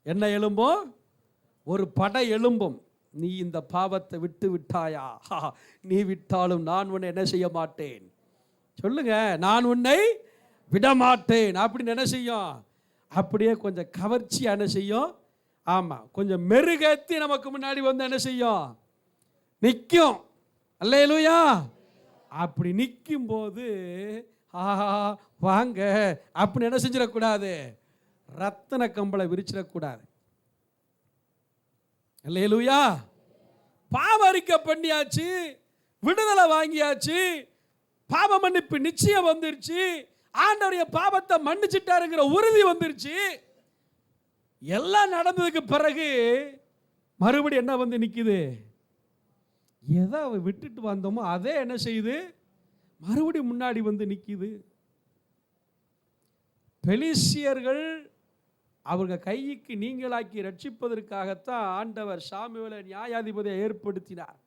என்ன எழும்பும்? ஒரு படை எழும்பும். நீ இந்த பாவத்தை விட்டு விட்டாயா? நீ விட்டாலும் நான் உன்னை என்ன செய்ய மாட்டேன். சொல்லுங்க, நான் உன்னை விடமாட்டேன் அப்படின்னு என்ன செய்யும்? அப்படியே கொஞ்சம் கவர்ச்சி என்ன செய்யும்? ஆமா, கொஞ்சம் மெருகேத்தி நமக்கு முன்னாடி வந்து என்ன செய்யும்? நிற்கும். அல்லேலூயா. அப்படி நிற்கும் போது வாங்க அப்படின்னு என்ன செஞ்சிடக்கூடாது? ரத்தன கம்பளை விரிச்சிடக்கூடாது. அல்லேலூயா. பாவ அறிக்கை பண்ணியாச்சு, விடுதலை வாங்கியாச்சு, பாவ மன்னிப்பு நிச்சயம் வந்துருச்சு, ஆண்டவருடைய பாவத்தை மன்னிச்சிட்டாருங்கிற உறுதி வந்துருச்சு. எல்லாம் நடந்ததுக்கு பிறகு மறுபடியும் என்ன வந்து நிற்குது? எதை விட்டுட்டு வந்தோமோ அதே என்ன செய்யுது? மறுபடியும் முன்னாடி வந்து நிற்குது. பெலிஸ்தியர்கள் அவர்கள் கைக்கு நீங்களாக்கி ரட்சிப்பதற்காகத்தான் ஆண்டவர் சாமுவேலை நியாயாதிபதியை ஏற்படுத்தினார்.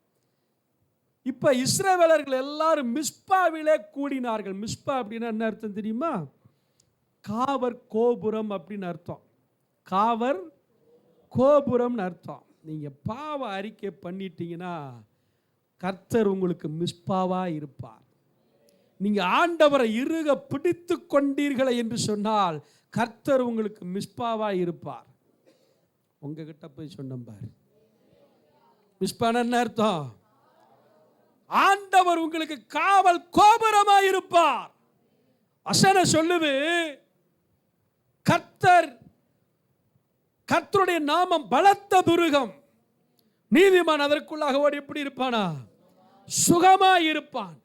இப்ப இஸ்ரவேலர்கள் எல்லாரும் மிஸ்பாவிலே கூடினார்கள். மிஸ்பா அப்படின்னா என்ன அர்த்தம் தெரியுமா? காவர் கோபுரம் அப்படின்னு அர்த்தம். காவர் கோபுரம்னு அர்த்தம். நீங்க பாவ அறிக்கை பண்ணிட்டீங்கன்னா கர்த்தர் உங்களுக்கு மிஸ்பாவா இருப்பார். நீங்க ஆண்டவரை இறுக பிடித்து கொண்டீர்களே என்று சொன்னால் கர்த்தர் உங்களுக்கு மிஸ்பாவா இருப்பார். உங்ககிட்ட போய் சொன்ன பாரு, மிஸ்பான என்ன அர்த்தம்? ஆண்டவர் உங்களுக்கு காவல் கோபுரமா இருப்பார். வசனம் சொல்லுது, கர்த்தருடைய நாமம் பலத்த துருகம், நீதிமான் அதற்குள்ளாக ஓடி எப்படி இருப்பானா? சுகமா இருப்பான்.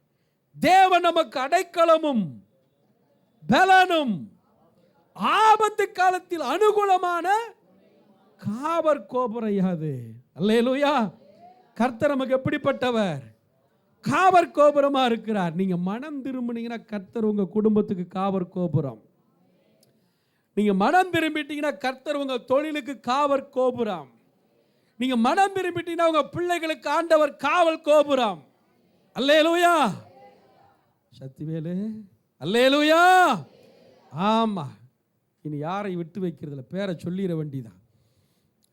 தேவன் நமக்கு அடைக்கலமும் பலனும் ஆபத்து காலத்தில் அனுகூலமான காவற் கோபுரம் யாது. அல்லேலூயா. கர்த்தர் நமக்கு எப்படிப்பட்டவர்? காவற் கோபுரமா இருக்கிறார். நீங்க மனம் திரும்பினீங்கன்னா கர்த்தர் உங்க குடும்பத்துக்கு காவற் கோபுரம். நீங்க மனம் திரும்பிட்டீங்கன்னா கர்த்தர் உங்க தொழிலுக்கு காவற் கோபுரம். நீங்க மனம் திரும்பிட்டீங்கன்னா உங்க பிள்ளைகளுக்கு ஆண்டவர் காவல் கோபுரம். அல்லேலூயா. சத்திவேலு அல்லேலூயா. ஆமா, இனி யாரை விட்டு வைக்கிறதுல பேரை சொல்லிட வேண்டிதான்.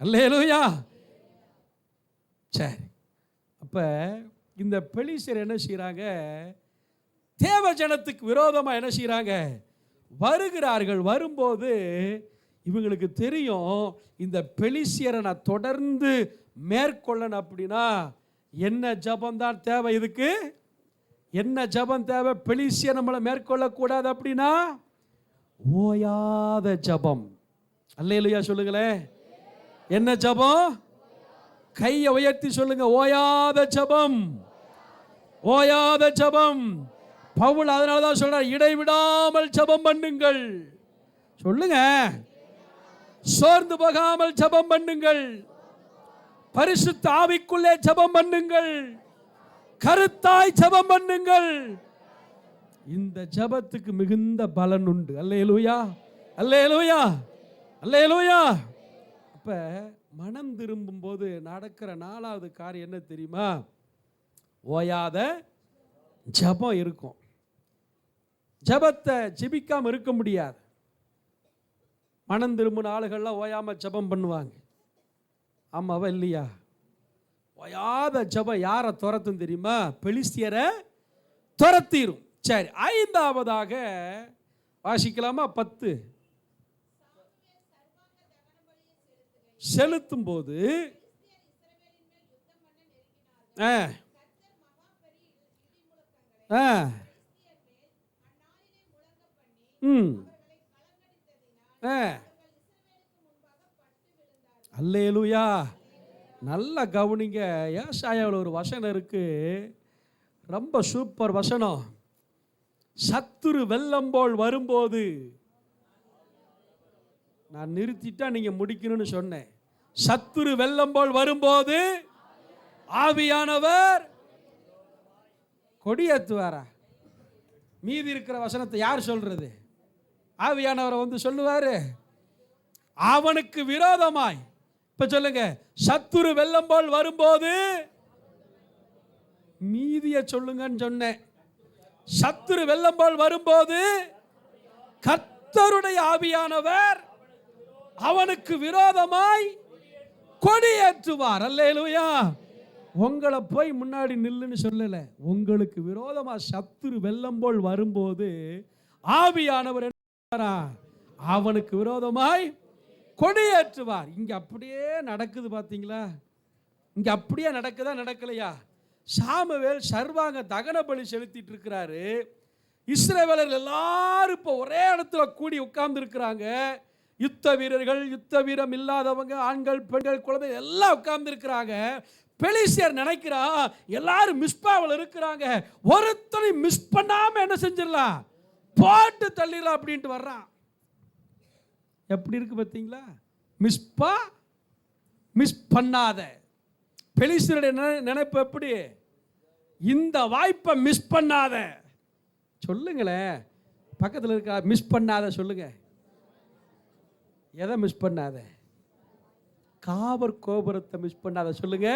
அல்லேலூயா. சரி, அப்ப இந்த பெலிஸ்தர் என்ன செய்யறாங்க? தேவ ஜனத்துக்கு விரோதமா என்ன செய்யறாங்க? வருகிறார்கள். வரும்போது இவங்களுக்கு தெரியும், இந்த பெலிஸ்தியரை நான் தொடர்ந்து மேற்கொள்ளணும் அப்படின்னா என்ன ஜபம் தான் தேவை? இதுக்கு என்ன ஜபம் தேவை? பெலிஸ்தியர் நம்மளை மேற்கொள்ளக்கூடாது அப்படின்னா ஓயாத ஜபம். அல்லேலூயா சொல்லுங்களேன். என்ன ஜபம்? கையை உயர்த்தி சொல்லுங்க. ஓயாத ஜபம், ஓயாத ஜபம். பவுல் அதனாலதான் சொல்றார், இடைவிடாமல் ஜபம் பண்ணுங்கள். சொல்லுங்க, சோர்ந்து போகாமல் ஜபம் பண்ணுங்கள். பரிசுத்த ஆவிக்குள்ளே ஜபம் பண்ணுங்கள். கருத்தாய் ஜபம் பண்ணுங்கள். இந்த ஜெபத்துக்கு மிகுந்த பலன் உண்டு. அல்லேலூயா, அல்லேலூயா, அல்லேலூயா. அப்ப மனம் திரும்பும் போது நடக்கிற 4வது காரியம் என்ன தெரியுமா? ஓயாத ஜெபம் இருக்கும். ஜெபத்தை ஜெபிக்காம இருக்க முடியாது. மனம் திரும்பின ஆளுகள்லாம் ஓயாம ஜெபம் பண்ணுவாங்க. ஆமாவா இல்லையா? ஓயாத ஜெபம் யாரை துரத்தும் தெரியுமா? பெலிஸ்தியரை துரத்திரும். சரி, 5வதாக வாசிக்கலாமா? 10. செலுத்தும் போது அல்லேலூயா. நல்ல கவனிங்க. ஏசாயாவில் ஒரு வசனம் இருக்கு, ரொம்ப சூப்பர் வசனம். சத்துரு வெள்ளம் போல் வரும்போது, நான் நிறுத்திட்டா நீங்க முடிக்கணும்னு சொன்னேன். சத்துரு வெள்ளம் போல் வரும்போது ஆவியானவர் கொடியேற்றுவாரா? மீதி இருக்கிற வசனத்தை யார் சொல்றது? ஆவியானவரை வந்து சொல்லுவாரு. அவனுக்கு விரோதமாய், இப்ப சொல்லுங்க, சத்துரு வெள்ளம் போல் வரும்போது, மீதிய சொல்லுங்கன்னு சொன்னேன். சத்துரு வெள்ளம் போல் வரும்போது கர்த்தருடைய ஆவியானவர் அவனுக்கு விரோதமாய் கொடியேற்றுவார். அல்லேலூயா. உங்களை போய் முன்னாடி நில்லுன்னு சொல்லல. உங்களுக்கு விரோதமா சத்துரு வெள்ளம் போல் வரும்போது ஆவியானவர் என்ன, அவனுக்கு விரோதமாய் கொடியேற்றுவார். இங்க அப்படியே நடக்குது. பாத்தீங்களா? இங்க அப்படியே நடக்குதா நடக்கலையா? சாமுவேல் சர்வாங்க தகன பலி செலுத்திட்டு இருக்கிறாரு. இஸ்ரவேலர்கள் எல்லாரும் இப்போ ஒரே இடத்துல கூடி உட்கார்ந்து இருக்கிறாங்க. யுத்த வீரர்கள், யுத்த வீரம் இல்லாதவங்க, ஆண்கள், பெண்கள், குழந்தை எல்லாம் உட்கார்ந்து இருக்கிறாங்க. பெலிஸ்தியர் நினைக்கிறா எல்லாரும் மிஸ்பாவில் இருக்கிறாங்க, ஒருத்தனை மிஸ் பண்ணாம என்ன செஞ்சிடலாம், போட்டு தள்ளிடலாம் அப்படின்ட்டு வர்றான். எப்படி இருக்கு பார்த்தீங்களா? மிஸ்பா, மிஸ் பண்ணாத. பெலிஸ்தியருடைய நினைப்பு எப்படி? இந்த வாய்ப்பை மிஸ் பண்ணாத. சொல்லுங்களேன், பக்கத்தில் இருக்க மிஸ் பண்ணாத சொல்லுங்க. எதை மிஸ் பண்ணாத? காவர் கோபுரத்தை மிஸ் பண்ணாத சொல்லுங்க.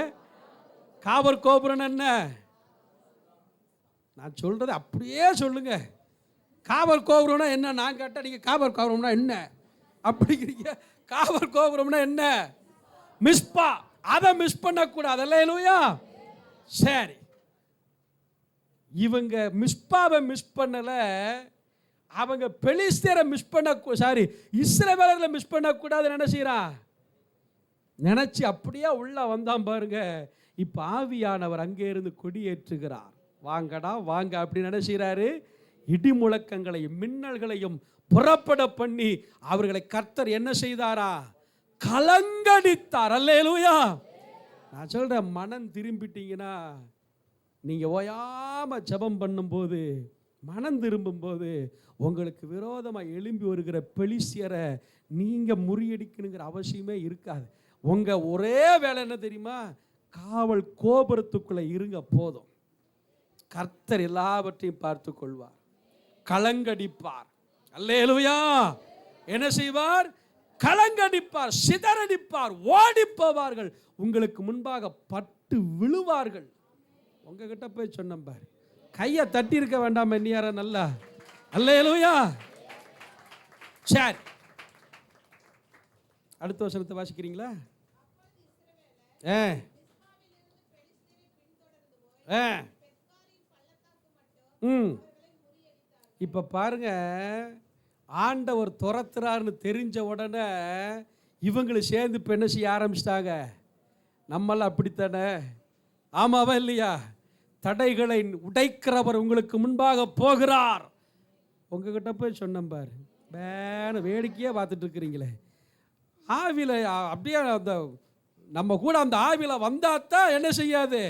காவர் கோபுரம் என்ன? நான் சொல்றது அப்படியே சொல்லுங்க. காவர் கோபுரம்னா என்ன? நான் கேட்டா நீங்க காவர் கோபுரம்னா என்ன அப்படிங்கிறீங்க. காவர் கோபுரம்னா என்ன? மிஸ்பா, அதை மிஸ் பண்ணக்கூடாது. அல்லேலூயா. சரி, இவங்க மிஸ்பாவை மிஸ் பண்ணல, அவங்க பெலிஸ்தியரை மிஸ் பண்ண, சாரி, இஸ்ரவேலர்களை மிஸ் பண்ணக்கூடாதுன்னு என்ன செய்யறான்? நினைச்சு அப்படியே உள்ள வந்தான் பாருங்க. இப்ப ஆவியானவர் அங்கே இருந்து கொடியேற்றுகிறார். வாங்கடா வாங்க அப்படின்னு என்ன செய்யறாரு? இடி முழக்கங்களையும் மின்னல்களையும் புறப்பட பண்ணி அவர்களை கர்த்தர் என்ன செய்தாரா? கலங்கடித்தார். அல்லேலூயா. நான் சொல்றேன், மனம் திரும்பிட்டீங்கன்னா, நீங்க ஓயாம ஜெபம் பண்ணும்போது, மனம் திரும்பும் போது, உங்களுக்கு விரோதமாக எழும்பி வருகிற பெலிஸ்தியரை நீங்க முறியடிக்கணுங்கிற அவசியமே இருக்காது. உங்க ஒரே வேலை என்ன தெரியுமா? காவல் கோபுரத்துக்குள்ள இருங்க, போதும். கர்த்தர் எல்லாவற்றையும் பார்த்து கொள்வார், கலங்கடிப்பார். அல்லேலூயா. என்ன செய்வார்? கலங்கடிப்பார், சிதறடிப்பார், ஓடி போவார்கள், உங்களுக்கு முன்பாக பட்டு விழுவார்கள். உங்ககிட்ட போய் சொன்ன பாரு, கையை தட்டி இருக்க வேண்டாம் என்னையார நல்லா. அல்லேலூயா. சரி, அடுத்த வசனத்தை வாசிக்கிறீங்களா? இப்ப பாருங்க, ஆண்டவர் துரத்துறாருன்னு தெரிஞ்ச உடனே இவங்களும் சேர்ந்து இப்போ என்ன செய்ய ஆரம்பிச்சிட்டாங்க? நம்மளாம் அப்படித்தானே? ஆமாவா இல்லையா? தடைகளை உடைக்கிறவர் உங்களுக்கு முன்பாக போகிறார். உங்ககிட்ட போய் சொன்ன பாரு, வேண வேடிக்கையாக பார்த்துட்டு இருக்கிறீங்களே. ஆவியில் அப்படியே அந்த நம்ம கூட அந்த ஆவியில் வந்தாத்தான் என்ன செய்யாது,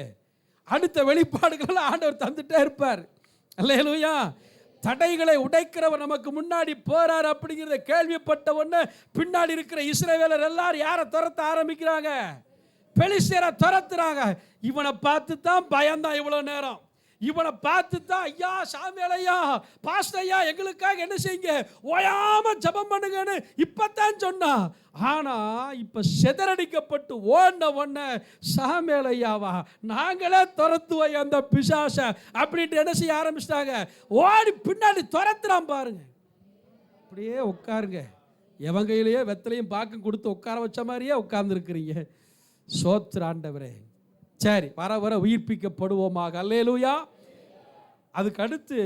அடுத்த வெளிப்பாடுகளை ஆண்டவர் தந்துட்டே இருப்பார். அல்லேலூயா. தடைகளை உடைக்கிறவர் நமக்கு முன்னாடி போறார் அப்படிங்கிறத கேள்விப்பட்ட உடனே பின்னாடி இருக்கிற இஸ்ரவேலர் எல்லாரும் யாரை துரத்த ஆரம்பிக்கிறாங்க? பெலிஸ்தியரை துரத்துறாங்க. இவனை பார்த்து தான் பயந்தான் இவ்வளோ நேரம். இவனை பார்த்து தான், ஐயா சாமியால் ஐயா, பாஸ்டர் ஐயா, எங்களுக்காக என்ன செய்யுங்க, ஓயாம ஜெபம் பண்ணுங்கன்னு இப்பதான் சொன்னான். ஆனா இப்ப சிதறடிக்கப்பட்டு ஓடின சாமியால் ஐயாவா, நாங்களே துரத்துவோம் அந்த பிசாச அப்படின்ட்டு என்ன செய்ய ஆரம்பிச்சிட்டாங்க, ஓடி பின்னாடி துரத்துறான் பாருங்க. அப்படியே உட்காருங்க, எவன் கையிலேயே வெத்தலையும் பாக்கம் கொடுத்து உட்கார வச்ச மாதிரியே உட்கார்ந்துருக்கிறீங்க. சோத்திர ஆண்டவரே. சரி, வர வர உயிர்ப்பிக்கப்படுவோமாக. அல்லேலூயா. அதுக்கு அடுத்து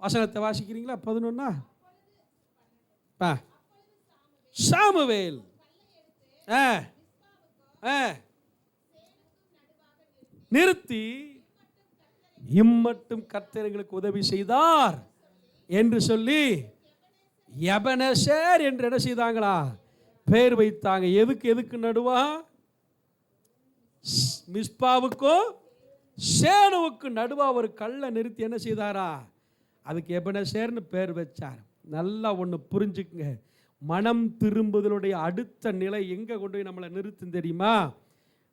வசனத்தை வாசிக்கிறீங்களா? 11. சாமுவேல் நிறுத்தி, இம்மட்டும் கர்த்தர் எங்களுக்கு உதவி செய்தார் என்று சொல்லி எபனேசர் என்று என்ன செய்தாங்களா, பேர் வைத்தாங்க. எதுக்கு நடுவா? மிஸ்பாவுக்கும் சேனுவுக்கு நடுவா ஒரு கல்லை நிறுத்தி என்ன செய்தாரா, அதுக்கு எபனேசர்னு பேர் வச்சார். நல்லா ஒன்று புரிஞ்சுக்குங்க, மனம் திரும்புதலுடைய அடுத்த நிலை எங்கே கொண்டு போய் நம்மளை நிறுத்தும் தெரியுமா?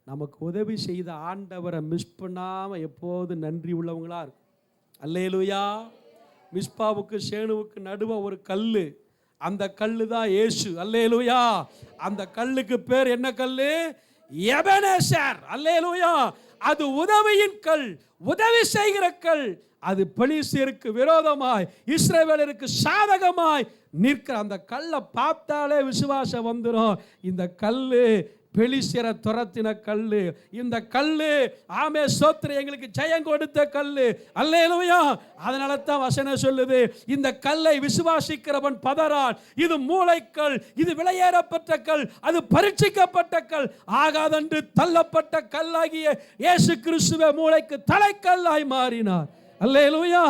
நமக்கு உதவி செய்த ஆண்டவரை மிஸ் பண்ணாமல் எப்போது நன்றி உள்ளவங்களா இருக்கும். அல்லேலூயா. மிஸ்பாவுக்கு சேனுவுக்கு நடுவ ஒரு கல், அந்த கல்லு தான் இயேசு. அல்லேலூயா. அந்த கல்லுக்கு பேர் என்ன கல்லு? எபனேசர். அல்லேலூயா. அது உதவியின் கல், உதவி செய்கிற கல். அது பெலிஸ்தியருக்கு விரோதமாய் இஸ்ரவேலருக்கு சாதகமாய் நிற்கிற அந்த கல்லை பார்த்தாலே விசுவாசம் வந்துடும். இந்த கல்லு பெலிஸ்தியரை துரத்தின கல்லு. இந்த கல்லு ஆமே ஸ்தோத்திரம் எங்களுக்கு ஜெயம் கொடுத்த கல்லு. அல்லேலூயா. அதனால தான் வசனம் சொல்லுது, இந்த கல்லை விசுவாசிக்கிறவன் பதறான். இது மூளைக்கல், இது விலையேறப்பட்ட கல், அது பரீட்சிக்கப்பட்ட கல், ஆகாதென்று தள்ளப்பட்ட கல்லாகிய இயேசு கிறிஸ்துவே மூளைக்கு தலைக்கல்லாய் மாறினார். அல்லேலூயா.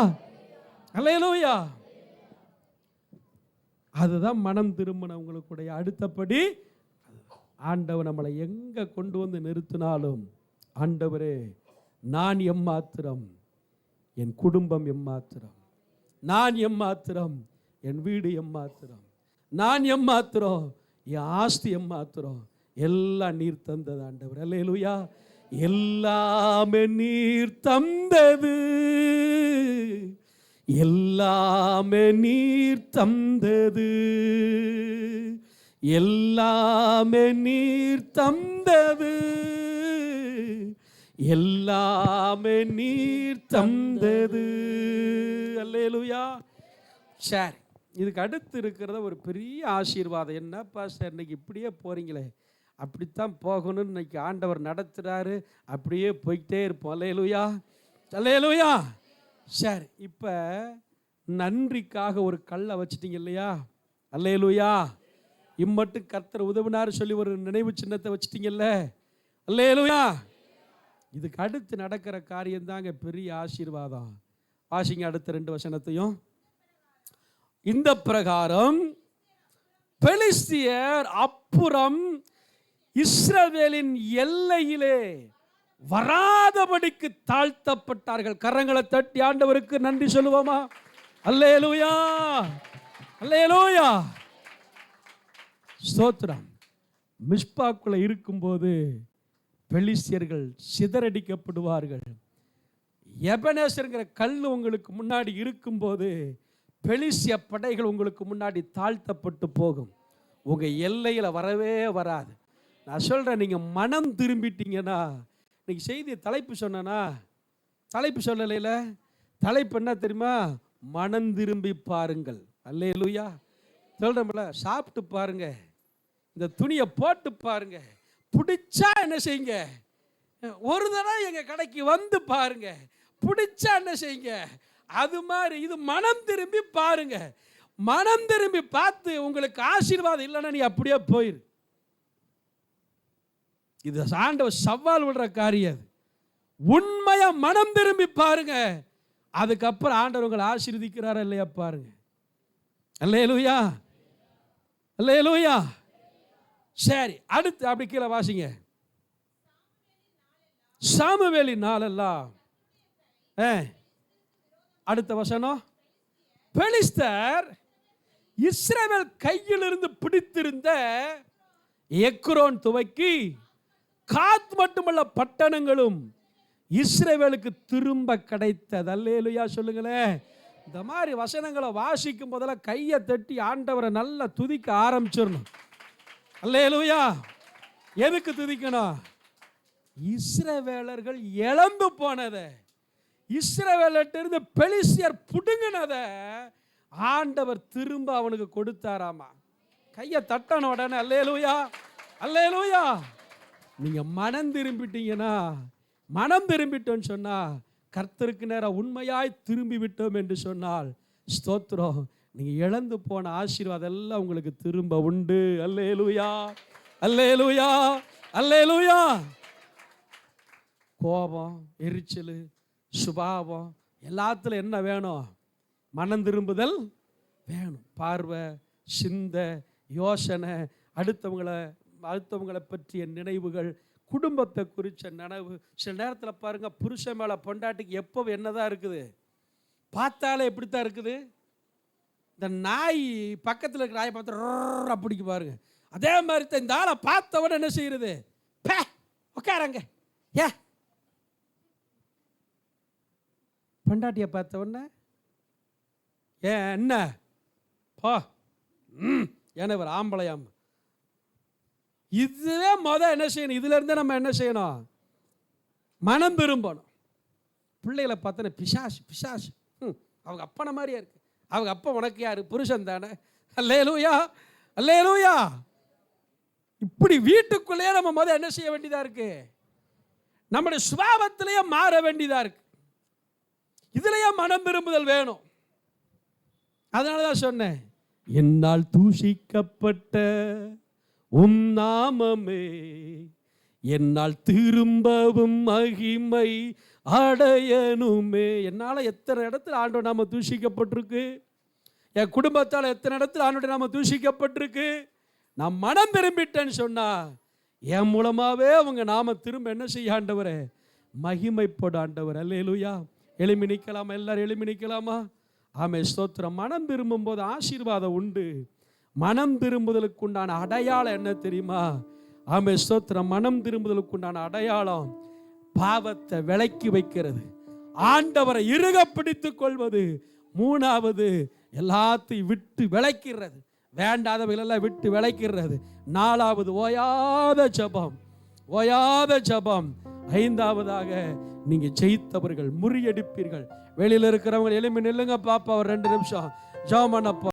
அல்லேலூயா. அதுதான் மனம் திரும்பினவங்களுடைய அடுத்தபடி. ஆண்டவர் நம்மளை எங்கே கொண்டு வந்து நிறுத்தினாலும், ஆண்டவரே நான் எம்மாத்திரம், என் குடும்பம் எம்மாத்திரம், நான் எம்மாத்திரம், என் வீடு எம்மாத்திரம், நான் எம்மாத்திரம், என் ஆஸ்தி எம்மாத்திரம், எல்லாம் நீர் தந்தது ஆண்டவர். அல்லேலூயா. எல்லாமே நீர் தந்தது, எல்லாமே நீர் தந்தது, எல்லாமே நீர் தந்தது, எல்லாமே நீர் தந்தது. அல்லேலூயா. சரி, இதுக்கு அடுத்து இருக்கிறத ஒரு பெரிய ஆசீர்வாதம். என்னப்பா சார் இன்னைக்கு இப்படியே போறீங்களே? அப்படித்தான் போகணும்னு இன்னைக்கு ஆண்டவர் நடத்துகிறாரு. அப்படியே போய்கிட்டே இருப்போம். அல்லேலூயா. அல்லேலூயா. சரி, இப்போ நன்றிக்காக ஒரு கல்லை வச்சிட்டீங்க இல்லையா? அல்லேலூயா. இம்மட்டும் கர்த்தர் உதவினார் சொல்லி ஒரு நினைவு சின்னத்தை வச்சிட்டீங்கல்ல? அல்லேலூயா. இதுக்கு அடுத்து நடக்கிற காரியம் தாங்க பெரிய ஆசீர்வாதம். வாசிங்க அடுத்த 2 வசனத்தையும். இந்த பிரகாரம் பெலிஸ்தியர் அப்புறம் இஸ்ரவேலின் எல்லையிலே வராதபடிக்கு தாழ்த்தப்பட்டார்கள். கரங்களை தட்டி ஆண்டவருக்கு நன்றி சொல்லுவோமா? அல்லேலூயா. அல்லேலூயா. ஸ்தோத்திரம். மிஸ்பாக்குள்ள இருக்கும்போது பெலிஸ்தியர்கள் சிதறடிக்கப்படுவார்கள். எபனேசர்ங்கிற கல் உங்களுக்கு முன்னாடி இருக்கும்போது பெலிஸ்திய படைகள் உங்களுக்கு முன்னாடி தாழ்த்தப்பட்டு போகும். உங்கள் எல்லையில் வரவே வராது. நான் சொல்கிறேன், நீங்கள் மனம் திரும்பிட்டீங்கன்னா, இன்னைக்கு செய்தி தலைப்பு சொன்னா, தலைப்பு சொல்லலைல, தலைப்பு என்ன தெரியுமா? மனம் திரும்பி பாருங்கள். அல்லேலூயா. சொல்கிறோம்ல, சாப்பிட்டு பாருங்க, இந்த துணியை போட்டு பாருங்க, பிடிச்சா என்ன செய்யுங்க, ஒரு தடவை எங்கள் கடைக்கு வந்து பாருங்க, பிடிச்சா என்ன செய்யுங்க. அது மாதிரி இது மனம் திரும்பி பாருங்க. மனம் திரும்பி பார்த்து உங்களுக்கு ஆசீர்வாதம் இல்லைன்னா நீ அப்படியே போயிரு. இது ஆண்டவர் சவால் விடுற காரியம். உண்மையா மனம் திரும்பி பாருங்க, அதுக்கப்புறம் ஆண்டவர் உங்களை ஆசீர்வதிக்கிறாரா இல்லையா பாருங்க. அல்லேலூயா. அல்லேலூயா. சரி, அடுத்து அப்படி கீழே வாசிங்க. சாமுவேலின் நாளெல்லாம் அடுத்த வசனம். பெலிஸ்தர் இஸ்ரவேல் கையிலிருந்து பிடித்திருந்த எக்ரோன் துவக்கி காத் மட்டுமல்ல பட்டணங்களும் இஸ்ரவேலுக்கு திரும்ப கிடைத்தது. அல்லேலூயா சொல்லுங்களேன். இந்த மாதிரி வசனங்களை வாசிக்கும் போதெல்லாம் கையை தட்டி ஆண்டவரை நல்லா துதிக்க ஆரம்பிச்சிடணும். அல்லேலூயா. எதுக்கு துதிக்கணும்? இஸ்ரவேலர்கள் இழந்து போனதை, இஸ்ரவேலிருந்து பெலிஸ்தியர் புடுங்கினதை ஆண்டவர் திரும்ப அவனுக்கு கொடுத்தாராமா. கையை தட்டன உடனே அல்லேலூயா, அல்லேலூயா. நீங்க மனம் திரும்பிட்டீங்கன்னா, மனம் திரும்பிட்டோன்னு சொன்னா, கர்த்தருக்கு நேரம் உண்மையாய் திரும்பி விட்டோம் என்று சொன்னால் ஸ்தோத்திரம், நீங்க இழந்து போன ஆசீர்வாதம் எல்லாம் உங்களுக்கு திரும்ப உண்டு. அல்லேலூயா, அல்லேலூயா, அல்லேலூயா. கோபம், எரிச்சல், சுபாவம் எல்லாத்துல என்ன வேணும்? மனம் திரும்புதல் வேணும். பார்வை, சிந்தை, யோசனை, அடுத்தவங்களை பற்றிய நினைவுகள், குடும்பத்தை குறித்த நினைவு. சில நேரத்தில் பாருங்க, புருஷன் மேலே பொண்டாட்டிக்கு எப்போ என்னதான் இருக்குது? பார்த்தாலே எப்படித்தான் இருக்குது? இந்த நாய் பக்கத்தில் இருக்கிற நாயை பார்த்து அப்படிக்கு பாருங்க. அதே மாதிரி தான் இந்த ஆளை பார்த்தவன என்ன செய்யறது? உட்காரங்க. ஏ பொண்டாட்டியை பார்த்தவன என்ன பா ஏன்னா இவர் ஆம்பளையாம். இதுவே என்ன செய்யணும்? இதுல இருந்து நம்ம என்ன செய்யணும்? மனம் திரும்பணும். பிள்ளைகளை பார்த்தோன்னே பிசாசு பிசாசு, அவங்க அப்பனை மாதிரியா இருக்கு. அவங்க அப்பா உனக்கு யாரு? புருஷன் தானே. அல்லேலூயா, அல்லேலூயா. இப்படி வீட்டுக்குள்ளேயே நம்ம என்ன செய்ய வேண்டியதா இருக்கு? நம்முடைய சுபாவத்திலேயே மாற வேண்டியதா இருக்கு. இதுலயே மனம் திரும்புதல் வேணும். அதனாலதான் சொன்னேன், என்னால் தூஷிக்கப்பட்ட உம் நாமமே என்னால் திரும்பவும் மகிமை அடையணுமே. என்னால் எத்தனை இடத்துல ஆண்டவர் நாம தூஷிக்கப்பட்டிருக்கு. என் குடும்பத்தால் எத்தனை இடத்துல ஆண்டவர் நாம தூஷிக்கப்பட்டிருக்கு. நான் மனம் திரும்பிட்டேன்னு சொன்னா என் மூலமாவே அவங்க நாம திரும்ப என்ன செய்ய ஆண்டவரே? மகிமைப்பட ஆண்டவர். அல்லேலூயா. எளிமை நிற்கலாமா? எல்லாரும் எளிமை நிற்கலாமா? ஆமே, ஸ்தோத்திரம். மனம் திரும்பும் போது ஆசீர்வாதம் உண்டு. மனம் திரும்புதலுக்கு உண்டான அடையாளம் என்ன தெரியுமா? ஆமே, ஸ்தோத்திரம். மனம் திரும்புதலுக்கு உண்டான அடையாளம் பாவத்தை விலக்கி வைக்கிறது, ஆண்டவரை இறுக பிடித்துக் கொள்வது. மூணாவது, எல்லாத்தையும் விட்டு விலக்கிறது, வேண்டாதவைகளெல்லாம் விட்டு விலக்கிறது. நாலாவது, ஓயாத ஜெபம், ஓயாத ஜெபம். ஐந்தாவதாக, நீங்க ஜெயித்தவர்கள், முறியடிப்பீர்கள். வெளியில இருக்கிறவங்க எளிமை நில்லுங்க பாப்பா, ஒரு 2 நிமிஷம் ஜெபம் பண்ண